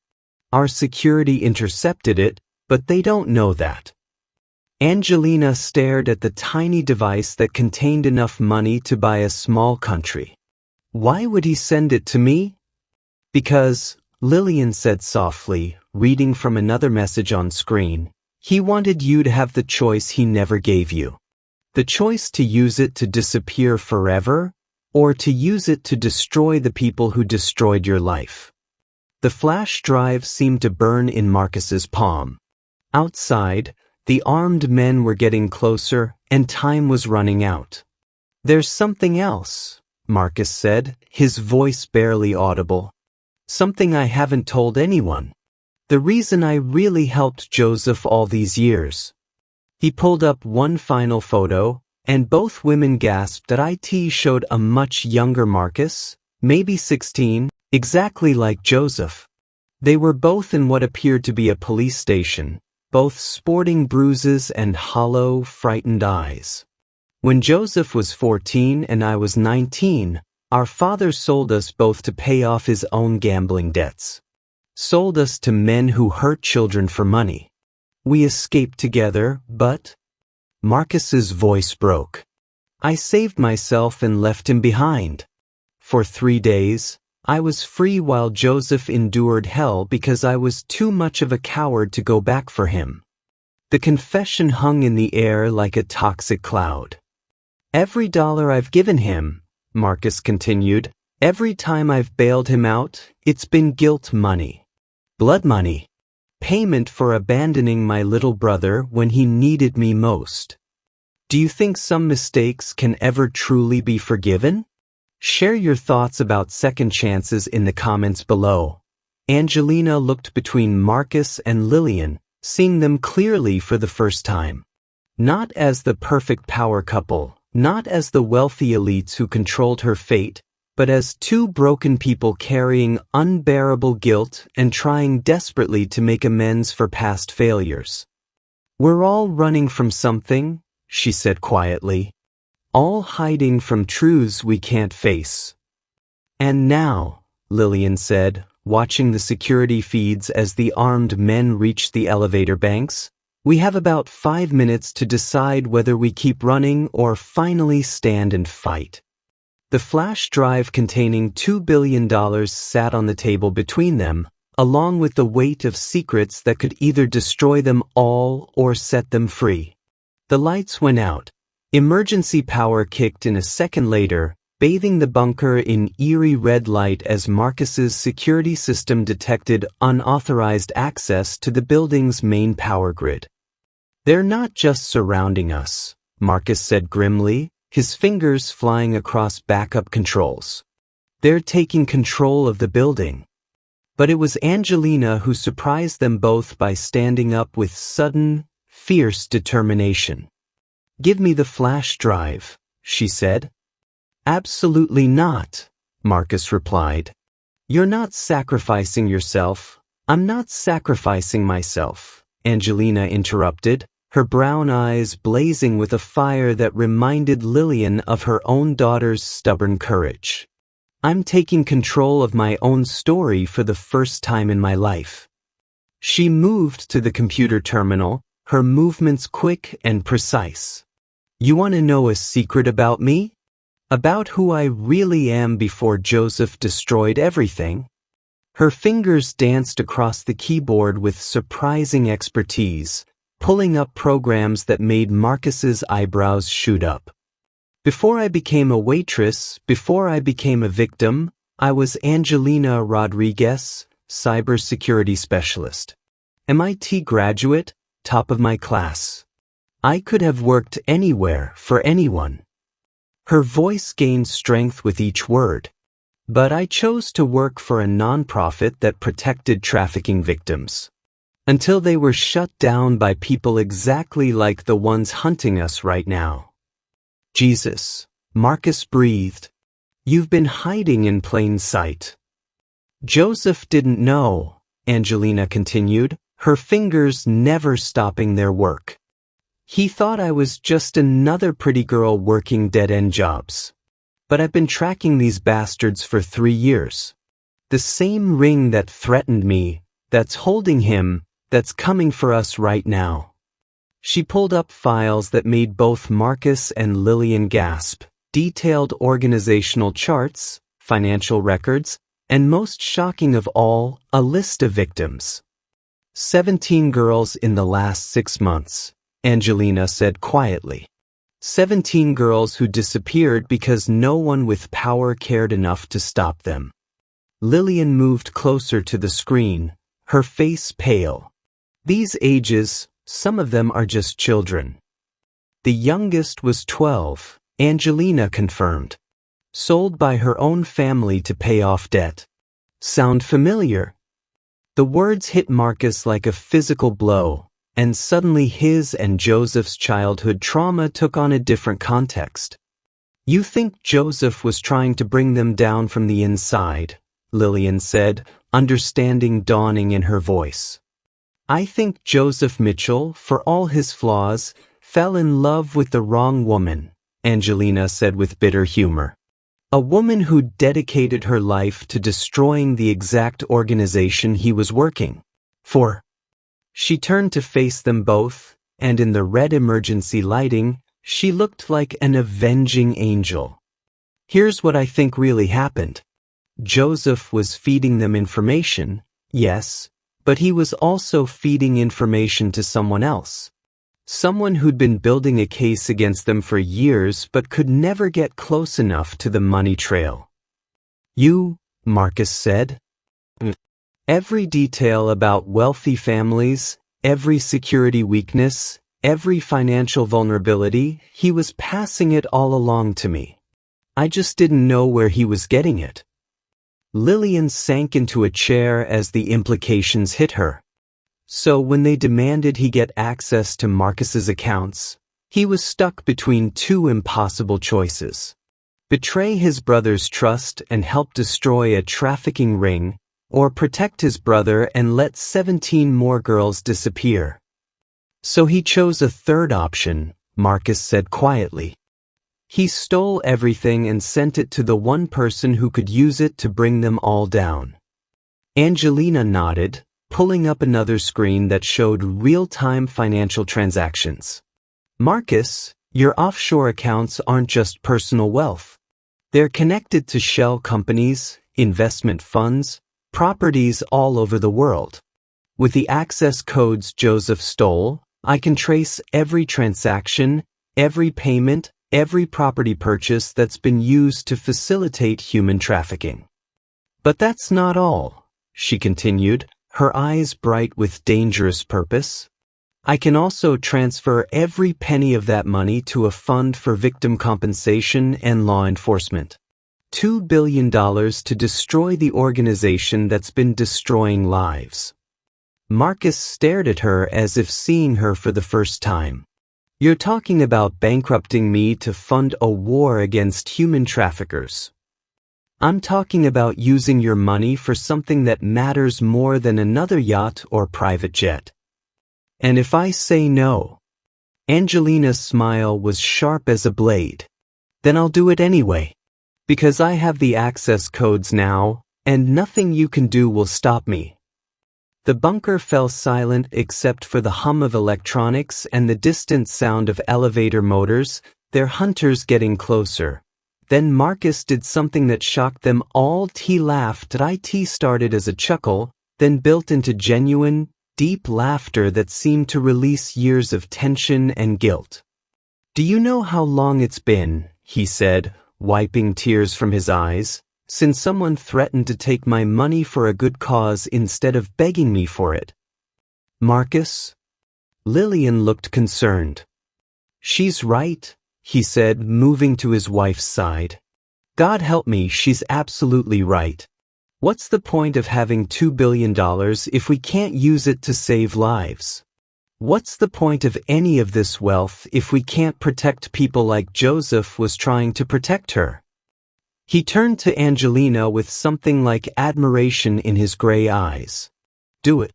Our security intercepted it, but they don't know that. Angelina stared at the tiny device that contained enough money to buy a small country. Why would he send it to me? Because, Lillian said softly, reading from another message on screen, he wanted you to have the choice he never gave you. The choice to use it to disappear forever, or to use it to destroy the people who destroyed your life. The flash drive seemed to burn in Marcus's palm. Outside, the armed men were getting closer, and time was running out. There's something else, Marcus said, his voice barely audible. Something I haven't told anyone. The reason I really helped Joseph all these years. He pulled up one final photo, and both women gasped that it showed a much younger Marcus, maybe 16, exactly like Joseph. They were both in what appeared to be a police station, both sporting bruises and hollow, frightened eyes. When Joseph was 14 and I was 19, our father sold us both to pay off his own gambling debts. Sold us to men who hurt children for money. We escaped together, but... Marcus's voice broke. I saved myself and left him behind. For 3 days, I was free while Joseph endured hell because I was too much of a coward to go back for him. The confession hung in the air like a toxic cloud. Every dollar I've given him, Marcus continued, every time I've bailed him out, it's been guilt money. Blood money. Payment for abandoning my little brother when he needed me most. Do you think some mistakes can ever truly be forgiven? Share your thoughts about second chances in the comments below. Angelina looked between Marcus and Lillian, seeing them clearly for the first time. Not as the perfect power couple, not as the wealthy elites who controlled her fate, but as two broken people carrying unbearable guilt and trying desperately to make amends for past failures. We're all running from something, she said quietly. All hiding from truths we can't face. And now, Lillian said, watching the security feeds as the armed men reached the elevator banks, we have about 5 minutes to decide whether we keep running or finally stand and fight. The flash drive containing $2 billion sat on the table between them, along with the weight of secrets that could either destroy them all or set them free. The lights went out. Emergency power kicked in a second later, bathing the bunker in eerie red light as Marcus's security system detected unauthorized access to the building's main power grid. They're not just surrounding us, Marcus said grimly, his fingers flying across backup controls. They're taking control of the building. But it was Angelina who surprised them both by standing up with sudden, fierce determination. Give me the flash drive, she said. Absolutely not, Marcus replied. You're not sacrificing yourself. I'm not sacrificing myself, Angelina interrupted, her brown eyes blazing with a fire that reminded Lillian of her own daughter's stubborn courage. I'm taking control of my own story for the first time in my life. She moved to the computer terminal, her movements quick and precise. You want to know a secret about me? About who I really am before Joseph destroyed everything? Her fingers danced across the keyboard with surprising expertise, pulling up programs that made Marcus's eyebrows shoot up. Before I became a waitress, before I became a victim, I was Angelina Rodriguez, cybersecurity specialist. MIT graduate, top of my class. I could have worked anywhere for anyone. Her voice gained strength with each word. But I chose to work for a nonprofit that protected trafficking victims. Until they were shut down by people exactly like the ones hunting us right now. Jesus, Marcus breathed. You've been hiding in plain sight. Joseph didn't know, Angelina continued, her fingers never stopping their work. He thought I was just another pretty girl working dead-end jobs. But I've been tracking these bastards for 3 years. The same ring that threatened me, that's holding him, that's coming for us right now. She pulled up files that made both Marcus and Lillian gasp, detailed organizational charts, financial records, and most shocking of all, a list of victims. 17 girls in the last 6 months, Angelina said quietly. 17 girls who disappeared because no one with power cared enough to stop them. Lillian moved closer to the screen, her face pale. These ages, some of them are just children. The youngest was 12, Angelina confirmed. Sold by her own family to pay off debt. Sound familiar? The words hit Marcus like a physical blow. And suddenly his and Joseph's childhood trauma took on a different context. You think Joseph was trying to bring them down from the inside, Lillian said, understanding dawning in her voice. I think Joseph Mitchell, for all his flaws, fell in love with the wrong woman, Angelina said with bitter humor. A woman who dedicated her life to destroying the exact organization he was working for. She turned to face them both, and in the red emergency lighting, she looked like an avenging angel. Here's what I think really happened. Joseph was feeding them information, yes, but he was also feeding information to someone else. Someone who'd been building a case against them for years but could never get close enough to the money trail. You, Marcus said. Every detail about wealthy families, every security weakness, every financial vulnerability, he was passing it all along to me. I just didn't know where he was getting it. Lillian sank into a chair as the implications hit her. So when they demanded he get access to Marcus's accounts, he was stuck between 2 impossible choices. Betray his brother's trust and help destroy a trafficking ring, or protect his brother and let 17 more girls disappear. So he chose a third option, Marcus said quietly. He stole everything and sent it to the one person who could use it to bring them all down. Angelina nodded, pulling up another screen that showed real-time financial transactions. Marcus, your offshore accounts aren't just personal wealth. They're connected to shell companies, investment funds, properties all over the world. With the access codes Joseph stole, I can trace every transaction, every payment, every property purchase that's been used to facilitate human trafficking. But that's not all, she continued, her eyes bright with dangerous purpose. I can also transfer every penny of that money to a fund for victim compensation and law enforcement. $2 billion to destroy the organization that's been destroying lives. Marcus stared at her as if seeing her for the first time. You're talking about bankrupting me to fund a war against human traffickers. I'm talking about using your money for something that matters more than another yacht or private jet. And if I say no, Angelina's smile was sharp as a blade, then I'll do it anyway. Because I have the access codes now, and nothing you can do will stop me. The bunker fell silent except for the hum of electronics and the distant sound of elevator motors, their hunters getting closer. Then Marcus did something that shocked them all. He laughed. It started as a chuckle, then built into genuine, deep laughter that seemed to release years of tension and guilt. "Do you know how long it's been," he said, wiping tears from his eyes, "since someone threatened to take my money for a good cause instead of begging me for it?" "Marcus?" Lillian looked concerned. "She's right," he said, moving to his wife's side. "God help me, she's absolutely right. What's the point of having $2 billion if we can't use it to save lives? What's the point of any of this wealth if we can't protect people like Joseph was trying to protect her?" He turned to Angelina with something like admiration in his gray eyes. "Do it.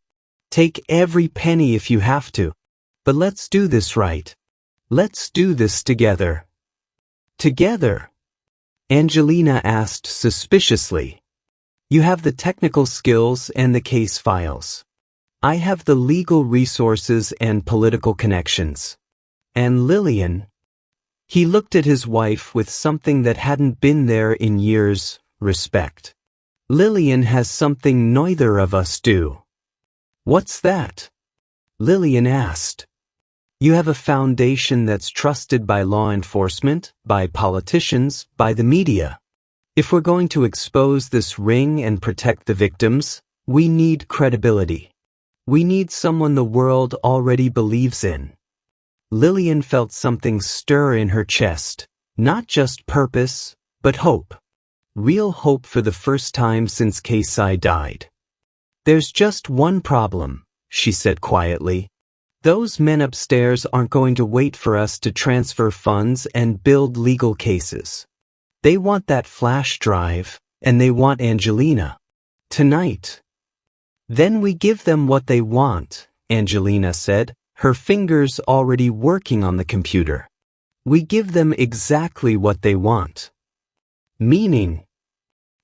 Take every penny if you have to. But let's do this right. Let's do this together." "Together?" Angelina asked suspiciously. "You have the technical skills and the case files. I have the legal resources and political connections. And Lillian..." He looked at his wife with something that hadn't been there in years: respect. "Lillian has something neither of us do." "What's that?" Lillian asked. "You have a foundation that's trusted by law enforcement, by politicians, by the media. If we're going to expose this ring and protect the victims, we need credibility. We need someone the world already believes in." Lillian felt something stir in her chest, not just purpose, but hope. Real hope for the first time since Kasai died. "There's just one problem," she said quietly. "Those men upstairs aren't going to wait for us to transfer funds and build legal cases. They want that flash drive, and they want Angelina. Tonight." "Then we give them what they want," Angelina said, her fingers already working on the computer. "We give them exactly what they want." "Meaning?"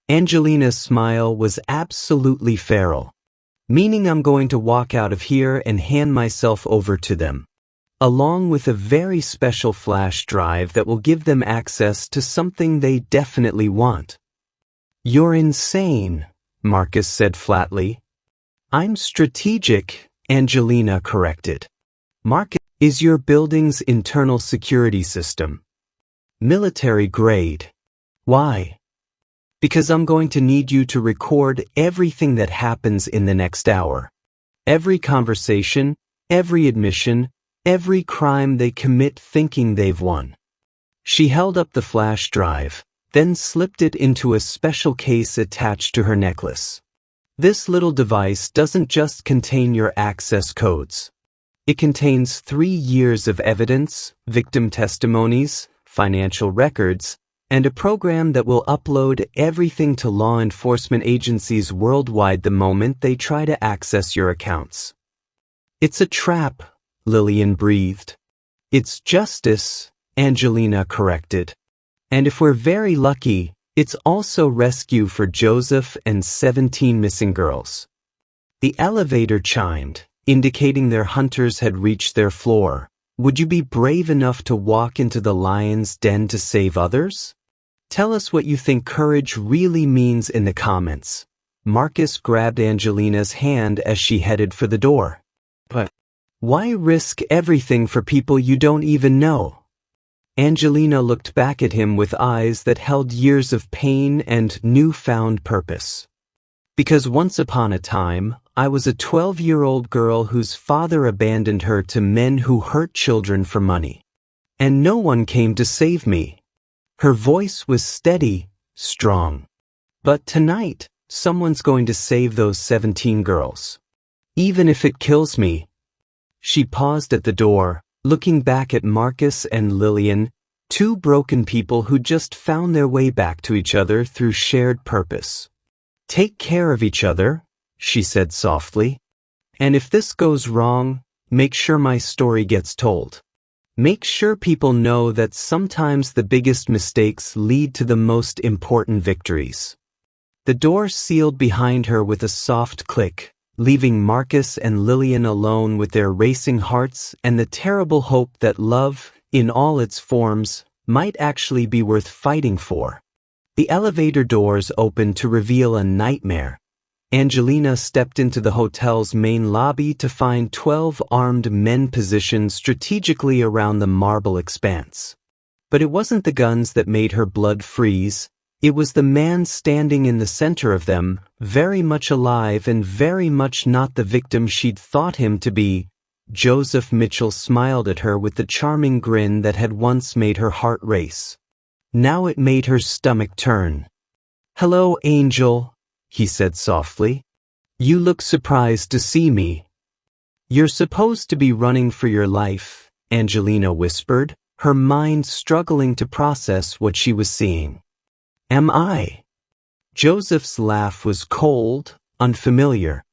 Angelina's smile was absolutely feral. "Meaning I'm going to walk out of here and hand myself over to them, along with a very special flash drive that will give them access to something they definitely want." "You're insane," Marcus said flatly. "I'm strategic," Angelina corrected. "Marcus is your building's internal security system. Military grade. Why?" "Because I'm going to need you to record everything that happens in the next hour. Every conversation, every admission, every crime they commit thinking they've won." She held up the flash drive, then slipped it into a special case attached to her necklace. "This little device doesn't just contain your access codes. It contains 3 years of evidence, victim testimonies, financial records, and a program that will upload everything to law enforcement agencies worldwide the moment they try to access your accounts." "It's a trap," Lillian breathed. "It's justice," Angelina corrected. "And if we're very lucky, it's also rescue for Joseph and 17 missing girls." The elevator chimed, indicating their hunters had reached their floor. "Would you be brave enough to walk into the lion's den to save others? Tell us what you think courage really means in the comments." Marcus grabbed Angelina's hand as she headed for the door. "But why risk everything for people you don't even know?" Angelina looked back at him with eyes that held years of pain and newfound purpose. "Because once upon a time, I was a 12-year-old girl whose father abandoned her to men who hurt children for money. And no one came to save me." Her voice was steady, strong. "But tonight, someone's going to save those 17 girls. Even if it kills me." She paused at the door, looking back at Marcus and Lillian, 2 broken people who just found their way back to each other through shared purpose. "Take care of each other," she said softly. "And if this goes wrong, make sure my story gets told. Make sure people know that sometimes the biggest mistakes lead to the most important victories." The door sealed behind her with a soft click, leaving Marcus and Lillian alone with their racing hearts and the terrible hope that love, in all its forms, might actually be worth fighting for. The elevator doors opened to reveal a nightmare. Angelina stepped into the hotel's main lobby to find 12 armed men positioned strategically around the marble expanse. But it wasn't the guns that made her blood freeze. It was the man standing in the center of them, very much alive and very much not the victim she'd thought him to be. Joseph Mitchell smiled at her with the charming grin that had once made her heart race. Now it made her stomach turn. "Hello, Angel," he said softly. "You look surprised to see me." "You're supposed to be running for your life," Angelina whispered, her mind struggling to process what she was seeing. "Am I?" Joseph's laugh was cold, unfamiliar.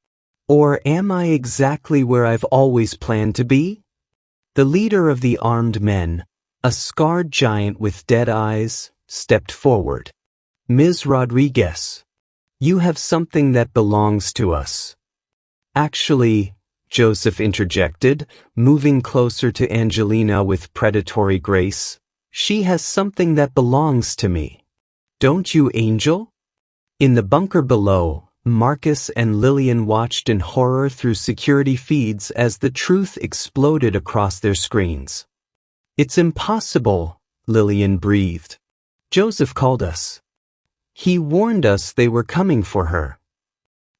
"Or am I exactly where I've always planned to be?" The leader of the armed men, a scarred giant with dead eyes, stepped forward. "Ms. Rodriguez, you have something that belongs to us." "Actually," Joseph interjected, moving closer to Angelina with predatory grace, "she has something that belongs to me. Don't you, Angel?" In the bunker below, Marcus and Lillian watched in horror through security feeds as the truth exploded across their screens. "It's impossible," Lillian breathed. "Joseph called us. He warned us they were coming for her."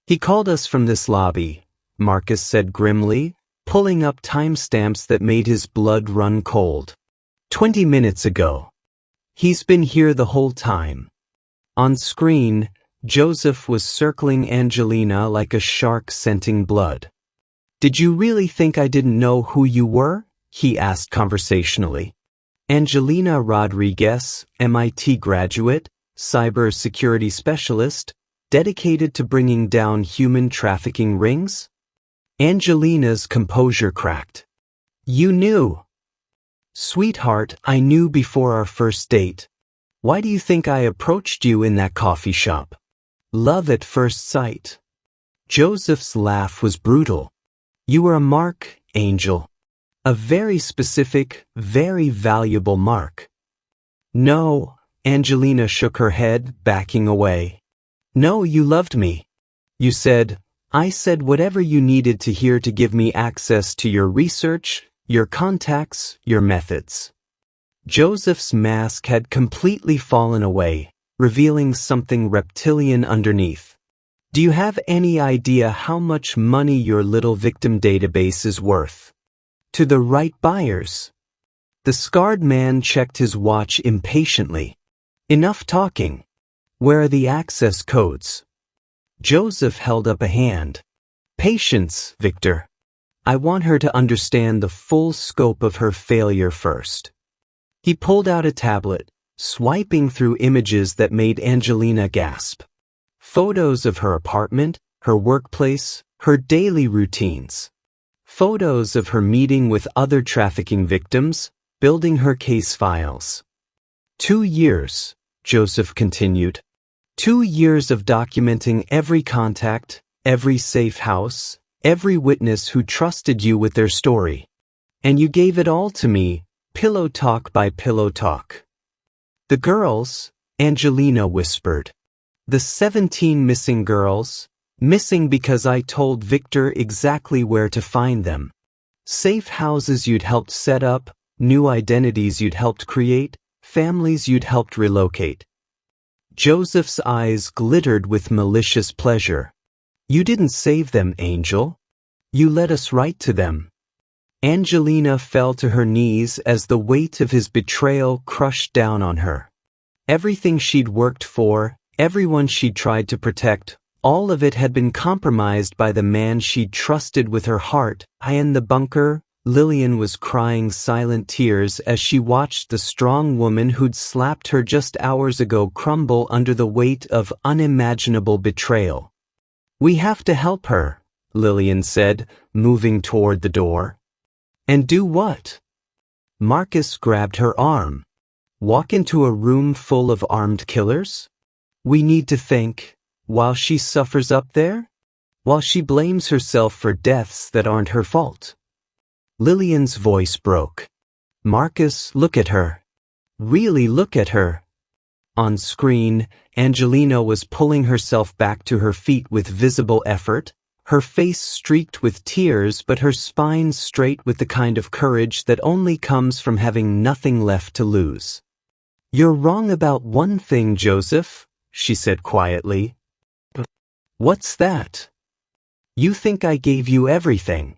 "He called us from this lobby," Marcus said grimly, pulling up timestamps that made his blood run cold. 20 minutes ago. He's been here the whole time." On screen, Joseph was circling Angelina like a shark scenting blood. "Did you really think I didn't know who you were?" he asked conversationally. "Angelina Rodriguez, MIT graduate, cybersecurity specialist, dedicated to bringing down human trafficking rings?" Angelina's composure cracked. "You knew." "Sweetheart, I knew before our first date. Why do you think I approached you in that coffee shop? Love at first sight." Joseph's laugh was brutal. "You were a mark, Angel. A very specific, very valuable mark." "No," Angelina shook her head, backing away. "No, you loved me. You said, I said whatever you needed to hear to give me access to your research, your contacts, your methods." Joseph's mask had completely fallen away, revealing something reptilian underneath. "Do you have any idea how much money your little victim database is worth? To the right buyers?" The scarred man checked his watch impatiently. "Enough talking. Where are the access codes?" Joseph held up a hand. "Patience, Victor. I want her to understand the full scope of her failure first." He pulled out a tablet, swiping through images that made Angelina gasp. Photos of her apartment, her workplace, her daily routines. Photos of her meeting with other trafficking victims, building her case files. 2 years, Joseph continued. 2 years of documenting every contact, every safe house, every witness who trusted you with their story. And you gave it all to me, pillow talk by pillow talk. "The girls," Angelina whispered. "The 17 missing girls, missing because I told Victor exactly where to find them. Safe houses you'd helped set up, new identities you'd helped create, families you'd helped relocate." Joseph's eyes glittered with malicious pleasure. "You didn't save them, Angel. You led us right to them." Angelina fell to her knees as the weight of his betrayal crushed down on her. Everything she'd worked for, everyone she'd tried to protect, all of it had been compromised by the man she'd trusted with her heart. In the bunker, Lillian was crying silent tears as she watched the strong woman who'd slapped her just hours ago crumble under the weight of unimaginable betrayal. "We have to help her," Lillian said, moving toward the door. "And do what?" Marcus grabbed her arm. "Walk into a room full of armed killers? We need to think, while she suffers up there? While she blames herself for deaths that aren't her fault?" Lillian's voice broke. "Marcus, look at her. Really look at her. On screen, Angelina was pulling herself back to her feet with visible effort, her face streaked with tears but her spine straight with the kind of courage that only comes from having nothing left to lose. "You're wrong about one thing, Joseph," she said quietly. "What's that?" "You think I gave you everything."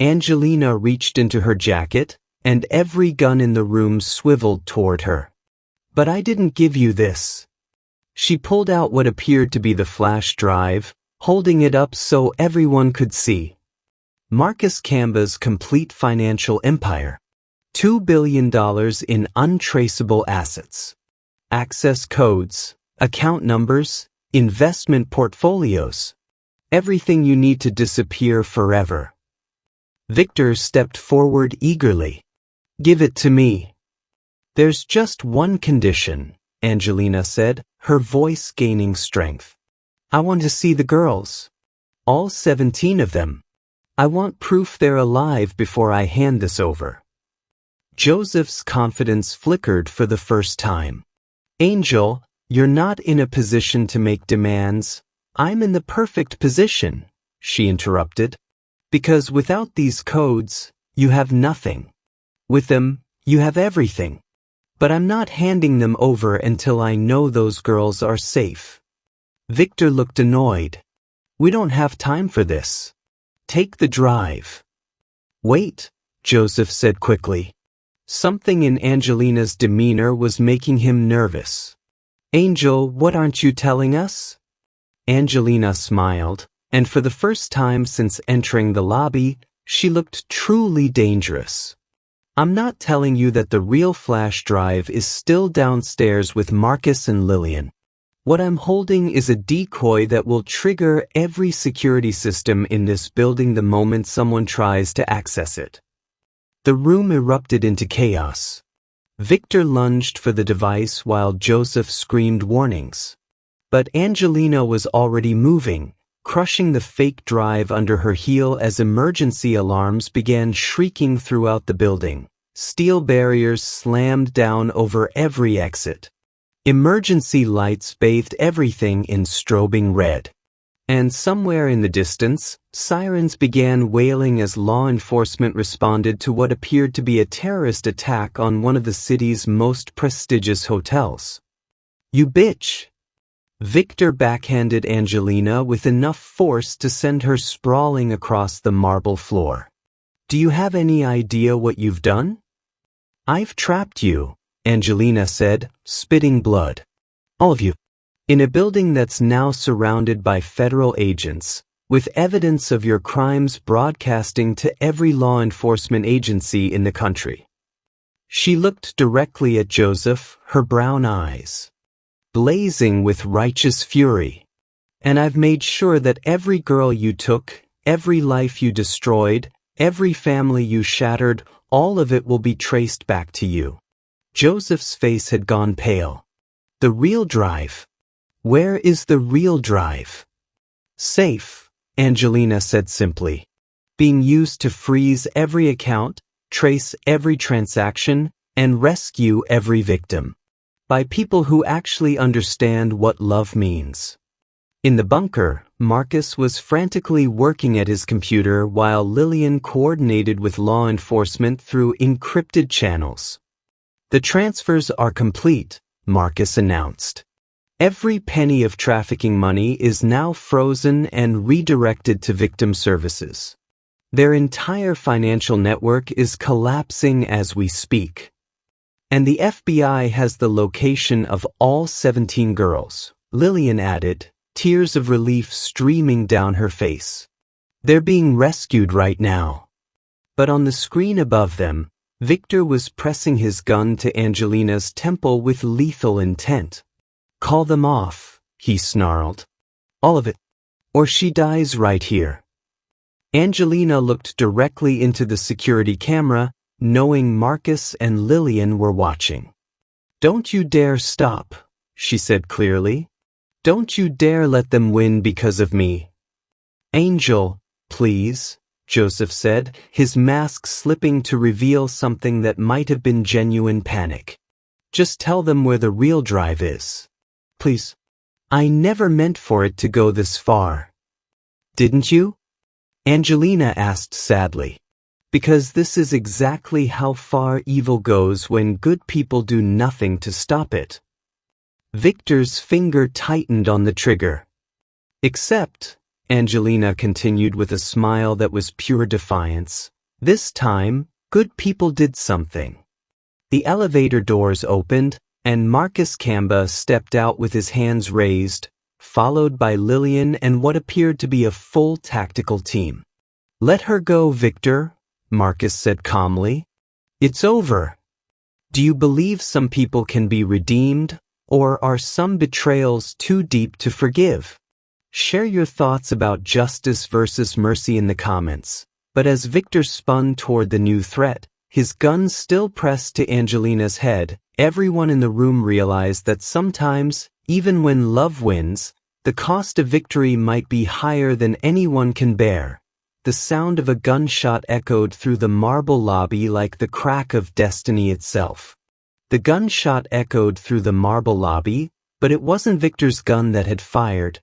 Angelina reached into her jacket, and every gun in the room swiveled toward her. "But I didn't give you this." She pulled out what appeared to be the flash drive, holding it up so everyone could see. Marcus Camba's complete financial empire. $2 billion in untraceable assets. Access codes, account numbers, investment portfolios. Everything you need to disappear forever. Victor stepped forward eagerly. "Give it to me." "There's just one condition," Angelina said, her voice gaining strength. "I want to see the girls. All 17 of them. I want proof they're alive before I hand this over." Joseph's confidence flickered for the first time. "Angel, you're not in a position to make demands. I'm in the perfect position," she interrupted. "Because without these codes, you have nothing. With them, you have everything. But I'm not handing them over until I know those girls are safe." Victor looked annoyed. "We don't have time for this. Take the drive." "Wait," Joseph said quickly. Something in Angelina's demeanor was making him nervous. "Angel, what aren't you telling us?" Angelina smiled, and for the first time since entering the lobby, she looked truly dangerous. "I'm not telling you that the real flash drive is still downstairs with Marcus and Lillian. What I'm holding is a decoy that will trigger every security system in this building the moment someone tries to access it." The room erupted into chaos. Victor lunged for the device while Joseph screamed warnings. But Angelina was already moving, crushing the fake drive under her heel as emergency alarms began shrieking throughout the building. Steel barriers slammed down over every exit. Emergency lights bathed everything in strobing red. And somewhere in the distance, sirens began wailing as law enforcement responded to what appeared to be a terrorist attack on one of the city's most prestigious hotels. "You bitch!" Victor backhanded Angelina with enough force to send her sprawling across the marble floor. "Do you have any idea what you've done?" "I've trapped you," Angelina said, spitting blood. "All of you. In a building that's now surrounded by federal agents, with evidence of your crimes broadcasting to every law enforcement agency in the country." She looked directly at Joseph, her brown eyes blazing with righteous fury. "And I've made sure that every girl you took, every life you destroyed, every family you shattered, all of it will be traced back to you." Joseph's face had gone pale. "The real drive? Where is the real drive?" "Safe," Angelina said simply. "Being used to freeze every account, trace every transaction, and rescue every victim. By people who actually understand what love means." In the bunker, Marcus was frantically working at his computer while Lillian coordinated with law enforcement through encrypted channels. "The transfers are complete," Marcus announced. "Every penny of trafficking money is now frozen and redirected to victim services. Their entire financial network is collapsing as we speak. And the FBI has the location of all 17 girls," Lillian added, tears of relief streaming down her face. "They're being rescued right now." But on the screen above them, Victor was pressing his gun to Angelina's temple with lethal intent. "Call them off," he snarled. "All of it. Or she dies right here." Angelina looked directly into the security camera, knowing Marcus and Lillian were watching. "Don't you dare stop," she said clearly. "Don't you dare let them win because of me." "Angel, please," Joseph said, his mask slipping to reveal something that might have been genuine panic. Just tell them where the real drive is. Please. I never meant for it to go this far. Didn't you? Angelina asked sadly. Because this is exactly how far evil goes when good people do nothing to stop it. Victor's finger tightened on the trigger. Except, Angelina continued with a smile that was pure defiance, this time, good people did something. The elevator doors opened, and Marcus Kamba stepped out with his hands raised, followed by Lillian and what appeared to be a full tactical team. Let her go, Victor, Marcus said calmly. It's over. Do you believe some people can be redeemed, or are some betrayals too deep to forgive? Share your thoughts about justice versus mercy in the comments. But as Victor spun toward the new threat, his gun still pressed to Angelina's head, everyone in the room realized that sometimes, even when love wins, the cost of victory might be higher than anyone can bear. The sound of a gunshot echoed through the marble lobby like the crack of destiny itself. The gunshot echoed through the marble lobby, but it wasn't Victor's gun that had fired.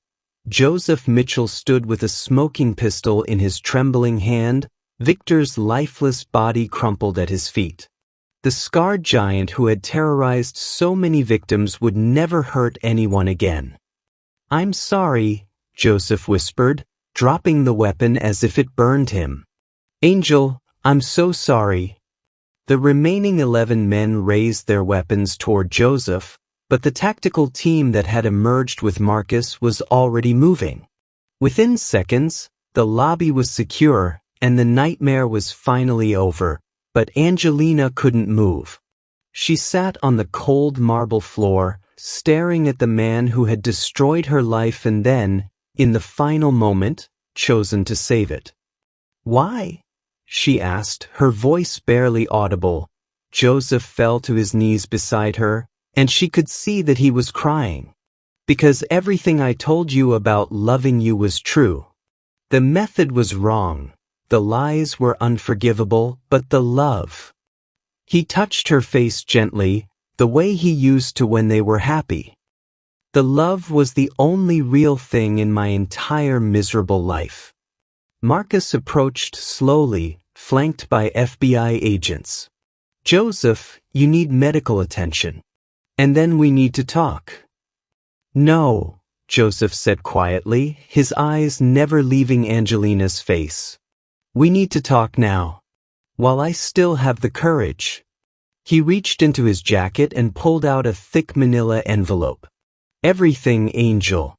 Joseph Mitchell stood with a smoking pistol in his trembling hand, Victor's lifeless body crumpled at his feet. The scarred giant who had terrorized so many victims would never hurt anyone again. I'm sorry, Joseph whispered, dropping the weapon as if it burned him. Angel, I'm so sorry. The remaining 11 men raised their weapons toward Joseph, but the tactical team that had emerged with Marcus was already moving. Within seconds, the lobby was secure, and the nightmare was finally over, but Angelina couldn't move. She sat on the cold marble floor, staring at the man who had destroyed her life and then, in the final moment, chosen to save it. Why? She asked, her voice barely audible. Joseph fell to his knees beside her, and she could see that he was crying. Because everything I told you about loving you was true. The method was wrong. The lies were unforgivable, but the love. He touched her face gently, the way he used to when they were happy. The love was the only real thing in my entire miserable life. Marcus approached slowly, flanked by FBI agents. Joseph, you need medical attention. And then we need to talk. No, Joseph said quietly, his eyes never leaving Angelina's face. We need to talk now. While I still have the courage. He reached into his jacket and pulled out a thick manila envelope. Everything, Angel.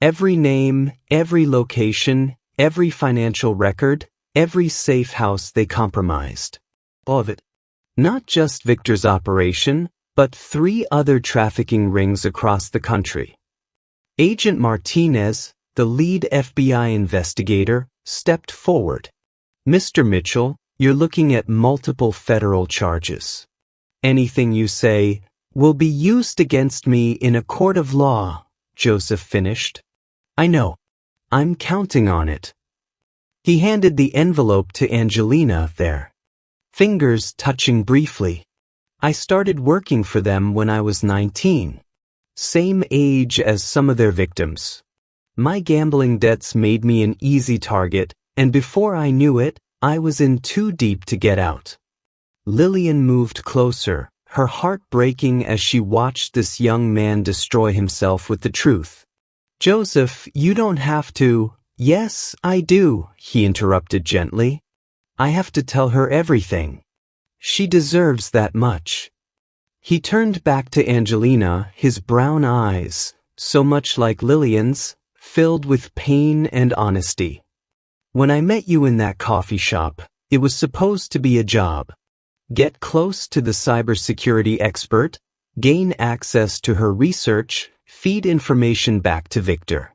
Every name, every location, every financial record, every safe house they compromised. All of it. Not just Victor's operation, but 3 other trafficking rings across the country. Agent Martinez, the lead FBI investigator, stepped forward. Mr. Mitchell, you're looking at multiple federal charges. Anything you say will be used against me in a court of law, Joseph finished. I know. I'm counting on it. He handed the envelope to Angelina there. Fingers touching briefly. I started working for them when I was 19. Same age as some of their victims. My gambling debts made me an easy target, and before I knew it, I was in too deep to get out. Lillian moved closer, her heart breaking as she watched this young man destroy himself with the truth. Joseph, you don't have to. Yes, I do, he interrupted gently. I have to tell her everything. She deserves that much. He turned back to Angelina, his brown eyes, so much like Lillian's, filled with pain and honesty. When I met you in that coffee shop, it was supposed to be a job. Get close to the cybersecurity expert, gain access to her research, feed information back to Victor.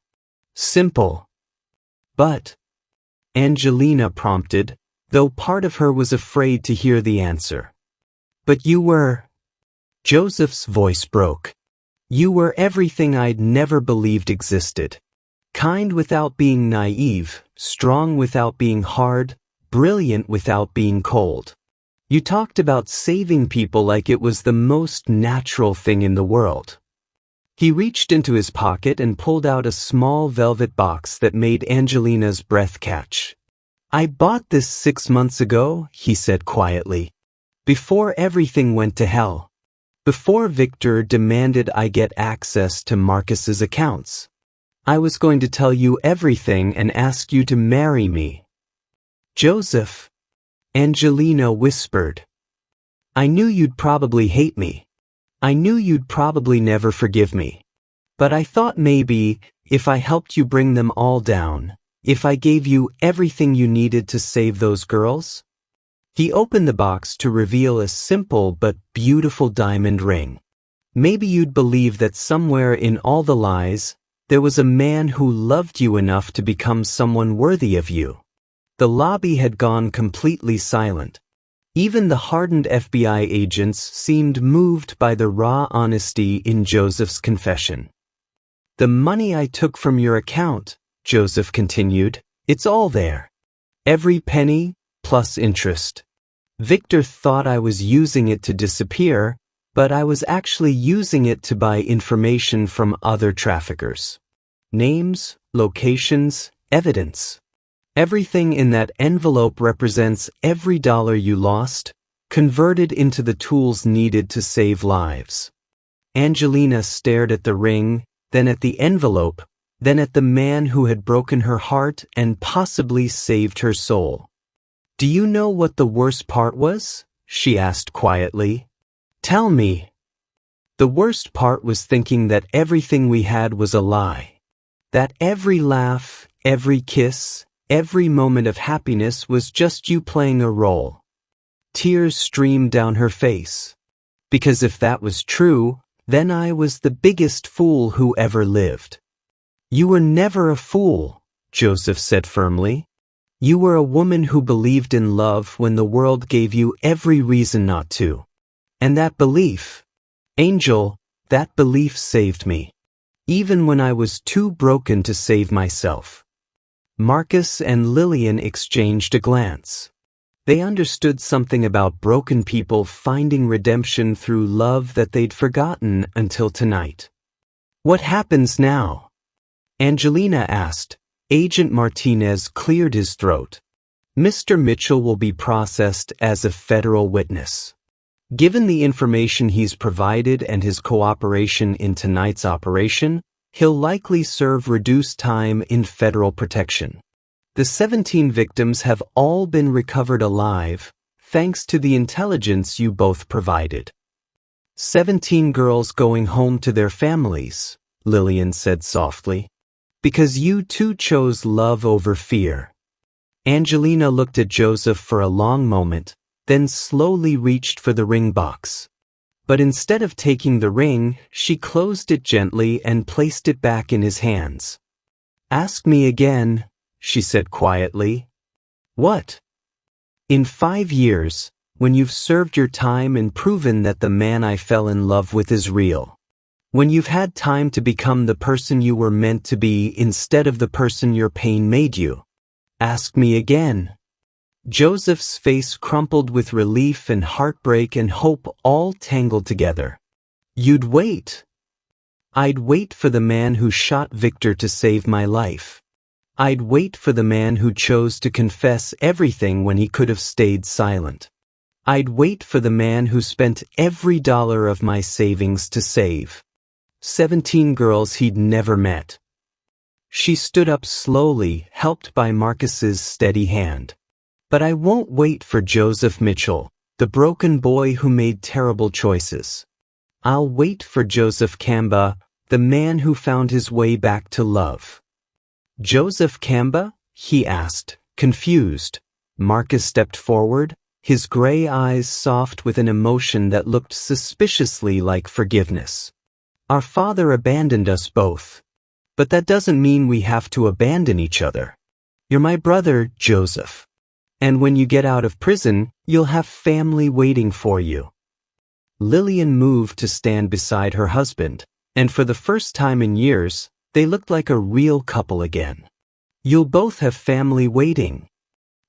Simple. But, Angelina prompted, though part of her was afraid to hear the answer. But you were... Joseph's voice broke. You were everything I'd never believed existed. Kind without being naive, strong without being hard, brilliant without being cold. You talked about saving people like it was the most natural thing in the world. He reached into his pocket and pulled out a small velvet box that made Angelina's breath catch. I bought this 6 months ago, he said quietly. Before everything went to hell. Before Victor demanded I get access to Marcus's accounts. I was going to tell you everything and ask you to marry me. Joseph, Angelina whispered. I knew you'd probably hate me. I knew you'd probably never forgive me. But I thought maybe, if I helped you bring them all down, if I gave you everything you needed to save those girls. He opened the box to reveal a simple but beautiful diamond ring. Maybe you'd believe that somewhere in all the lies, there was a man who loved you enough to become someone worthy of you. The lobby had gone completely silent. Even the hardened FBI agents seemed moved by the raw honesty in Joseph's confession. The money I took from your account, Joseph continued, it's all there. Every penny, plus interest. Victor thought I was using it to disappear, but I was actually using it to buy information from other traffickers. Names, locations, evidence. Everything in that envelope represents every dollar you lost, converted into the tools needed to save lives. Angelina stared at the ring, then at the envelope, then at the man who had broken her heart and possibly saved her soul. Do you know what the worst part was? She asked quietly. Tell me. The worst part was thinking that everything we had was a lie. That every laugh, every kiss, every moment of happiness was just you playing a role. Tears streamed down her face. Because if that was true, then I was the biggest fool who ever lived. You were never a fool, Joseph said firmly. You were a woman who believed in love when the world gave you every reason not to. And that belief, Angel, that belief saved me. Even when I was too broken to save myself. Marcus and Lillian exchanged a glance. They understood something about broken people finding redemption through love that they'd forgotten until tonight. What happens now? Angelina asked. Agent Martinez cleared his throat. Mr. Mitchell will be processed as a federal witness. Given the information he's provided and his cooperation in tonight's operation, he'll likely serve reduced time in federal protection. The 17 victims have all been recovered alive, thanks to the intelligence you both provided. 17 girls going home to their families, Lillian said softly. Because you too chose love over fear. Angelina looked at Joseph for a long moment, then slowly reached for the ring box. But instead of taking the ring, she closed it gently and placed it back in his hands. Ask me again, she said quietly. What? In 5 years, when you've served your time and proven that the man I fell in love with is real. When you've had time to become the person you were meant to be instead of the person your pain made you. Ask me again. Joseph's face crumpled with relief and heartbreak and hope all tangled together. You'd wait. I'd wait for the man who shot Victor to save my life. I'd wait for the man who chose to confess everything when he could have stayed silent. I'd wait for the man who spent every dollar of my savings to save 17 girls he'd never met. She stood up slowly, helped by Marcus's steady hand. But I won't wait for Joseph Mitchell, the broken boy who made terrible choices. I'll wait for Joseph Kamba, the man who found his way back to love. Joseph Kamba? He asked, confused. Marcus stepped forward, his gray eyes soft with an emotion that looked suspiciously like forgiveness. Our father abandoned us both. But that doesn't mean we have to abandon each other. You're my brother, Joseph. And when you get out of prison, you'll have family waiting for you. Lillian moved to stand beside her husband, and for the first time in years, they looked like a real couple again. You'll both have family waiting.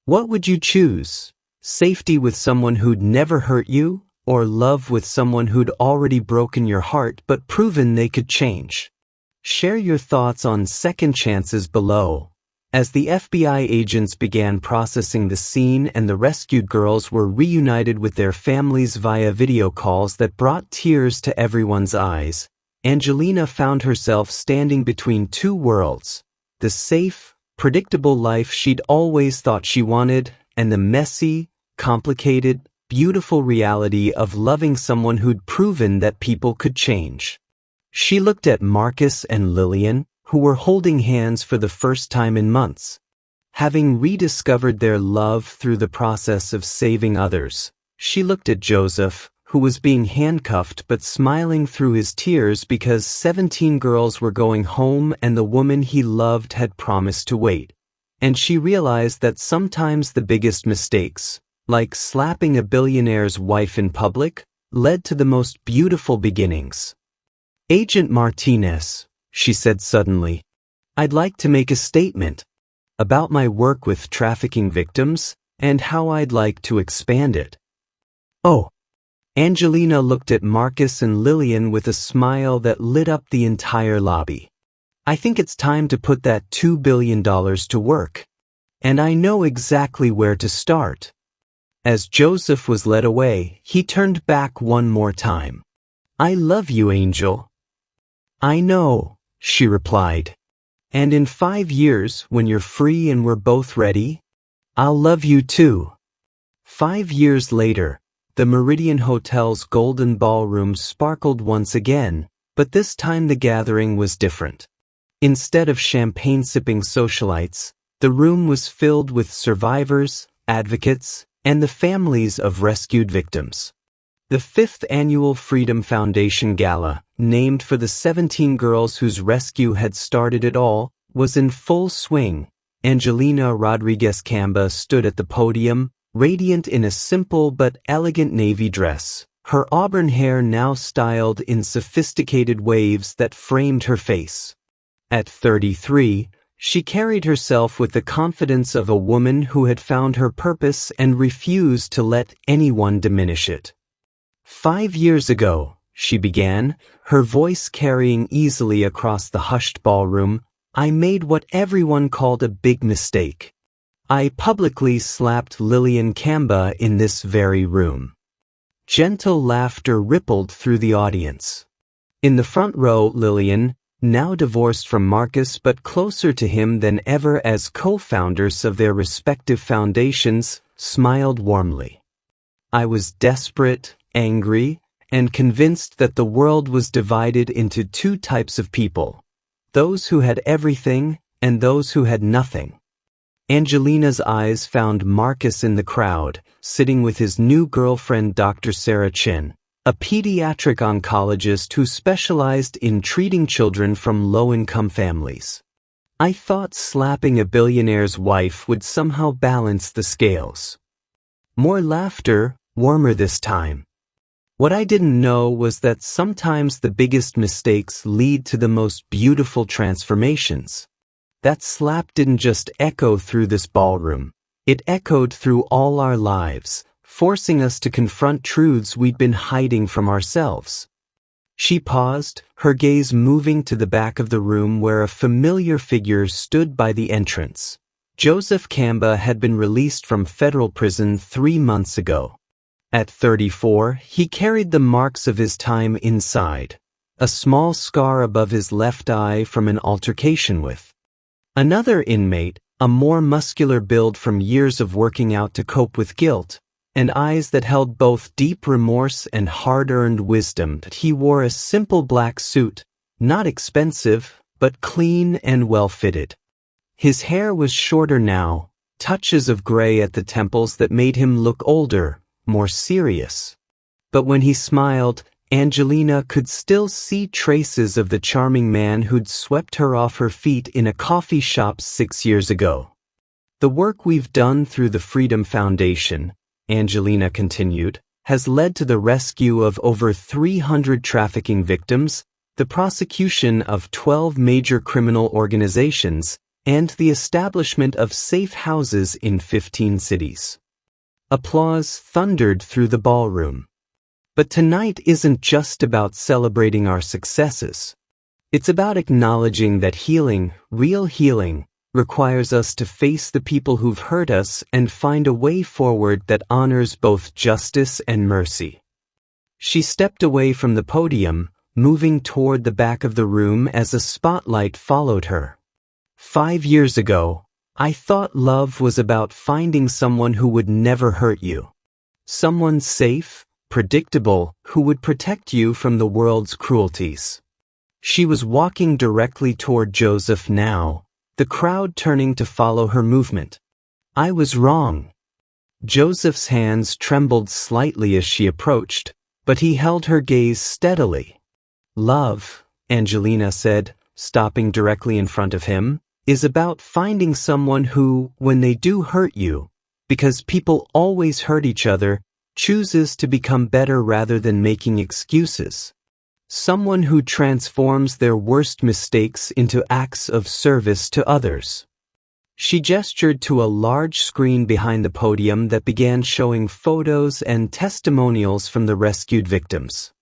What would you choose? Safety with someone who'd never hurt you, or love with someone who'd already broken your heart but proven they could change? Share your thoughts on second chances below. As the FBI agents began processing the scene and the rescued girls were reunited with their families via video calls that brought tears to everyone's eyes, Angelina found herself standing between two worlds: the safe, predictable life she'd always thought she wanted, and the messy, complicated, beautiful reality of loving someone who'd proven that people could change. She looked at Marcus and Lillian, who were holding hands for the first time in months. Having rediscovered their love through the process of saving others, she looked at Joseph, who was being handcuffed but smiling through his tears because 17 girls were going home and the woman he loved had promised to wait. And she realized that sometimes the biggest mistakes, like slapping a billionaire's wife in public, led to the most beautiful beginnings. "Agent Martinez," she said suddenly, "I'd like to make a statement about my work with trafficking victims and how I'd like to expand it." "Oh." Angelina looked at Marcus and Lillian with a smile that lit up the entire lobby. "I think it's time to put that $2 billion to work. And I know exactly where to start." As Joseph was led away, he turned back one more time. "I love you, Angel." "I know," she replied. "And in 5 years, when you're free and we're both ready, I'll love you too." 5 years later, the Meridian Hotel's golden ballroom sparkled once again, but this time the gathering was different. Instead of champagne-sipping socialites, the room was filled with survivors, advocates, and the families of rescued victims. The 5th Annual Freedom Foundation Gala, named for the 17 girls whose rescue had started it all, was in full swing. Angelina Rodriguez Camba stood at the podium, radiant in a simple but elegant navy dress, her auburn hair now styled in sophisticated waves that framed her face. At 33, she carried herself with the confidence of a woman who had found her purpose and refused to let anyone diminish it. 5 years ago, she began, her voice carrying easily across the hushed ballroom, I made what everyone called a big mistake. I publicly slapped Lillian Camba in this very room. Gentle laughter rippled through the audience. In the front row, Lillian, now divorced from Marcus but closer to him than ever as co-founders of their respective foundations, smiled warmly. I was desperate, angry, and convinced that the world was divided into two types of people: those who had everything and those who had nothing. Angelina's eyes found Marcus in the crowd, sitting with his new girlfriend Dr. Sarah Chin, a pediatric oncologist who specialized in treating children from low-income families. I thought slapping a billionaire's wife would somehow balance the scales. More laughter, warmer this time. What I didn't know was that sometimes the biggest mistakes lead to the most beautiful transformations. That slap didn't just echo through this ballroom. It echoed through all our lives, forcing us to confront truths we'd been hiding from ourselves. She paused, her gaze moving to the back of the room where a familiar figure stood by the entrance. Joseph Camba had been released from federal prison 3 months ago. At 34, he carried the marks of his time inside, a small scar above his left eye from an altercation with another inmate, a more muscular build from years of working out to cope with guilt, and eyes that held both deep remorse and hard-earned wisdom. He wore a simple black suit, not expensive, but clean and well-fitted. His hair was shorter now, touches of gray at the temples that made him look older, more serious. But when he smiled, Angelina could still see traces of the charming man who'd swept her off her feet in a coffee shop 6 years ago. The work we've done through the Freedom Foundation, Angelina continued, has led to the rescue of over 300 trafficking victims, the prosecution of 12 major criminal organizations, and the establishment of safe houses in 15 cities. Applause thundered through the ballroom. But tonight isn't just about celebrating our successes. It's about acknowledging that healing, real healing, requires us to face the people who've hurt us and find a way forward that honors both justice and mercy. She stepped away from the podium, moving toward the back of the room as a spotlight followed her. 5 years ago, I thought love was about finding someone who would never hurt you. Someone safe, predictable, who would protect you from the world's cruelties. She was walking directly toward Joseph now, the crowd turning to follow her movement. I was wrong. Joseph's hands trembled slightly as she approached, but he held her gaze steadily. Love, Angelina said, stopping directly in front of him, is about finding someone who, when they do hurt you, because people always hurt each other, chooses to become better rather than making excuses. Someone who transforms their worst mistakes into acts of service to others. She gestured to a large screen behind the podium that began showing photos and testimonials from the rescued victims.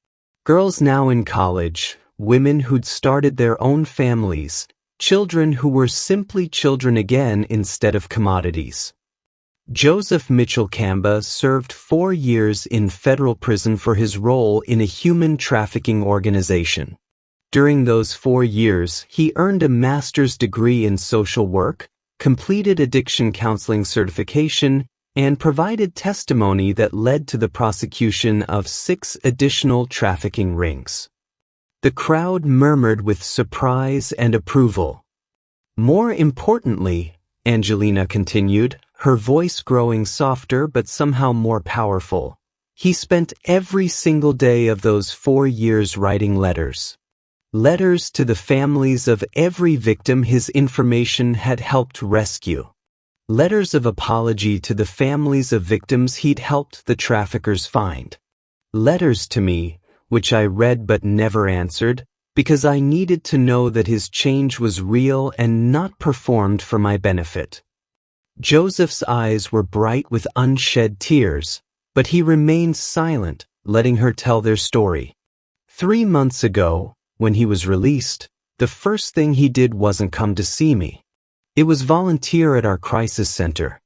Girls now in college, women who'd started their own families, children who were simply children again instead of commodities. Joseph Mitchell Kamba served 4 years in federal prison for his role in a human trafficking organization. During those 4 years, he earned a master's degree in social work, completed addiction counseling certification, and provided testimony that led to the prosecution of 6 additional trafficking rings. The crowd murmured with surprise and approval. More importantly, Angelina continued, her voice growing softer but somehow more powerful, he spent every single day of those 4 years writing letters. Letters to the families of every victim his information had helped rescue. Letters of apology to the families of victims he'd helped the traffickers find. Letters to me, which I read but never answered, because I needed to know that his change was real and not performed for my benefit. Joseph's eyes were bright with unshed tears, but he remained silent, letting her tell their story. 3 months ago, when he was released, the first thing he did wasn't come to see me. It was volunteer at our crisis center.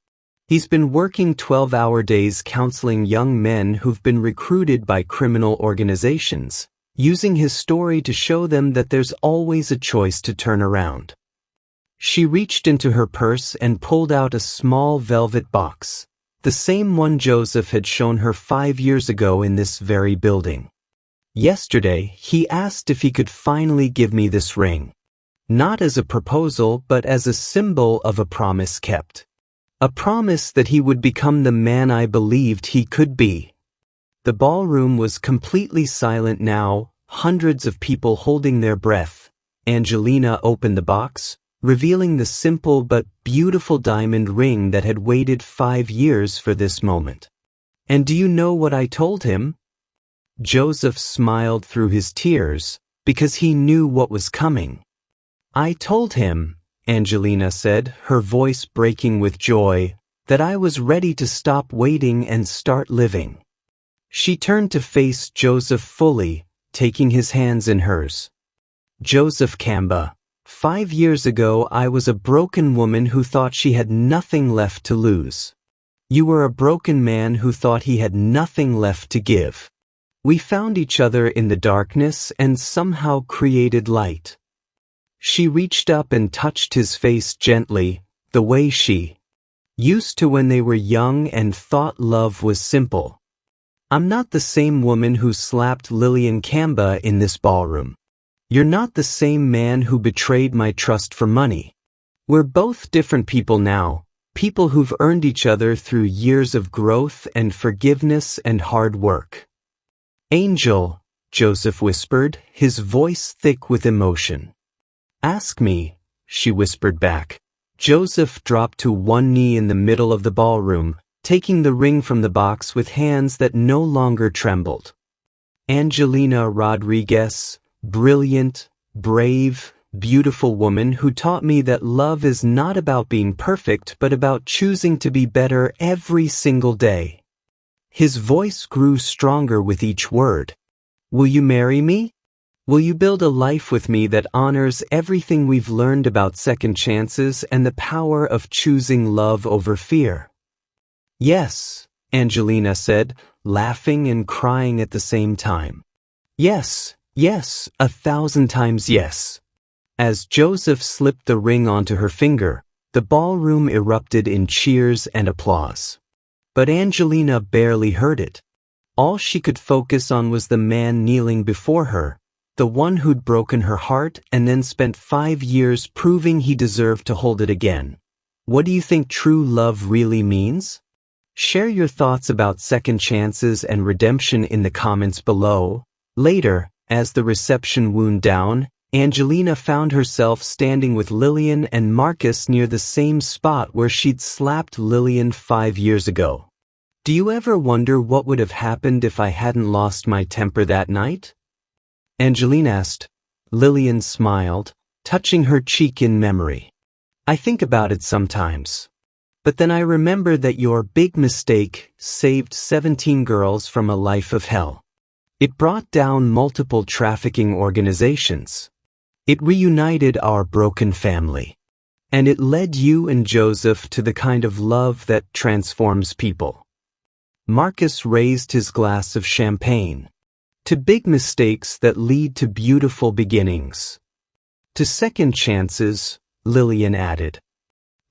He's been working 12-hour days counseling young men who've been recruited by criminal organizations, using his story to show them that there's always a choice to turn around. She reached into her purse and pulled out a small velvet box, the same one Joseph had shown her 5 years ago in this very building. Yesterday, he asked if he could finally give me this ring. Not as a proposal, but as a symbol of a promise kept. A promise that he would become the man I believed he could be. The ballroom was completely silent now, hundreds of people holding their breath. Angelina opened the box, revealing the simple but beautiful diamond ring that had waited 5 years for this moment. And do you know what I told him? Joseph smiled through his tears, because he knew what was coming. I told him, Angelina said, her voice breaking with joy, that I was ready to stop waiting and start living. She turned to face Joseph fully, taking his hands in hers. Joseph Kamba, 5 years ago I was a broken woman who thought she had nothing left to lose. You were a broken man who thought he had nothing left to give. We found each other in the darkness and somehow created light. She reached up and touched his face gently, the way she used to when they were young and thought love was simple. I'm not the same woman who slapped Lillian Kamba in this ballroom. You're not the same man who betrayed my trust for money. We're both different people now, people who've earned each other through years of growth and forgiveness and hard work. Angel, Joseph whispered, his voice thick with emotion. Ask me, she whispered back. Joseph dropped to one knee in the middle of the ballroom, taking the ring from the box with hands that no longer trembled. Angelina Rodriguez, brilliant, brave, beautiful woman who taught me that love is not about being perfect but about choosing to be better every single day." His voice grew stronger with each word. "Will you marry me? Will you build a life with me that honors everything we've learned about second chances and the power of choosing love over fear?" "Yes," Angelina said, laughing and crying at the same time. "Yes, yes, 1,000 times yes." As Joseph slipped the ring onto her finger, the ballroom erupted in cheers and applause. But Angelina barely heard it. All she could focus on was the man kneeling before her, the one who'd broken her heart and then spent 5 years proving he deserved to hold it again. What do you think true love really means? Share your thoughts about second chances and redemption in the comments below. Later, as the reception wound down, Angelina found herself standing with Lillian and Marcus near the same spot where she'd slapped Lillian 5 years ago. "Do you ever wonder what would have happened if I hadn't lost my temper that night?" Angelina asked. Lillian smiled, touching her cheek in memory. "I think about it sometimes. But then I remember that your big mistake saved 17 girls from a life of hell. It brought down multiple trafficking organizations. It reunited our broken family. And it led you and Joseph to the kind of love that transforms people." Marcus raised his glass of champagne. "To big mistakes that lead to beautiful beginnings. To second chances," Lillian added.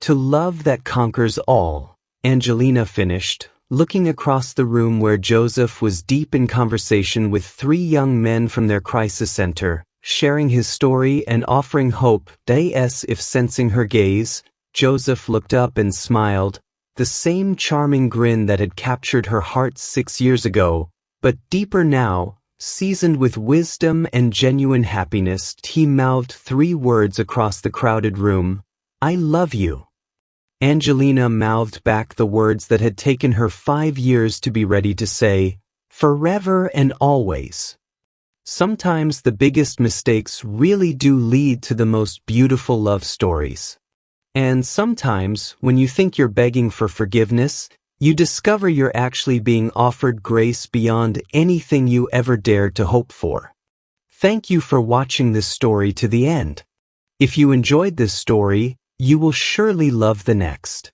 "To love that conquers all," Angelina finished, looking across the room where Joseph was deep in conversation with 3 young men from their crisis center, sharing his story and offering hope. If sensing her gaze, Joseph looked up and smiled, the same charming grin that had captured her heart 6 years ago, but deeper now, seasoned with wisdom and genuine happiness. He mouthed 3 words across the crowded room: "I love you." Angelina mouthed back the words that had taken her 5 years to be ready to say, "Forever and always." Sometimes the biggest mistakes really do lead to the most beautiful love stories. And sometimes, when you think you're begging for forgiveness, you discover you're actually being offered grace beyond anything you ever dared to hope for. Thank you for watching this story to the end. If you enjoyed this story, you will surely love the next.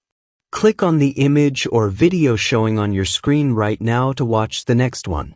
Click on the image or video showing on your screen right now to watch the next one.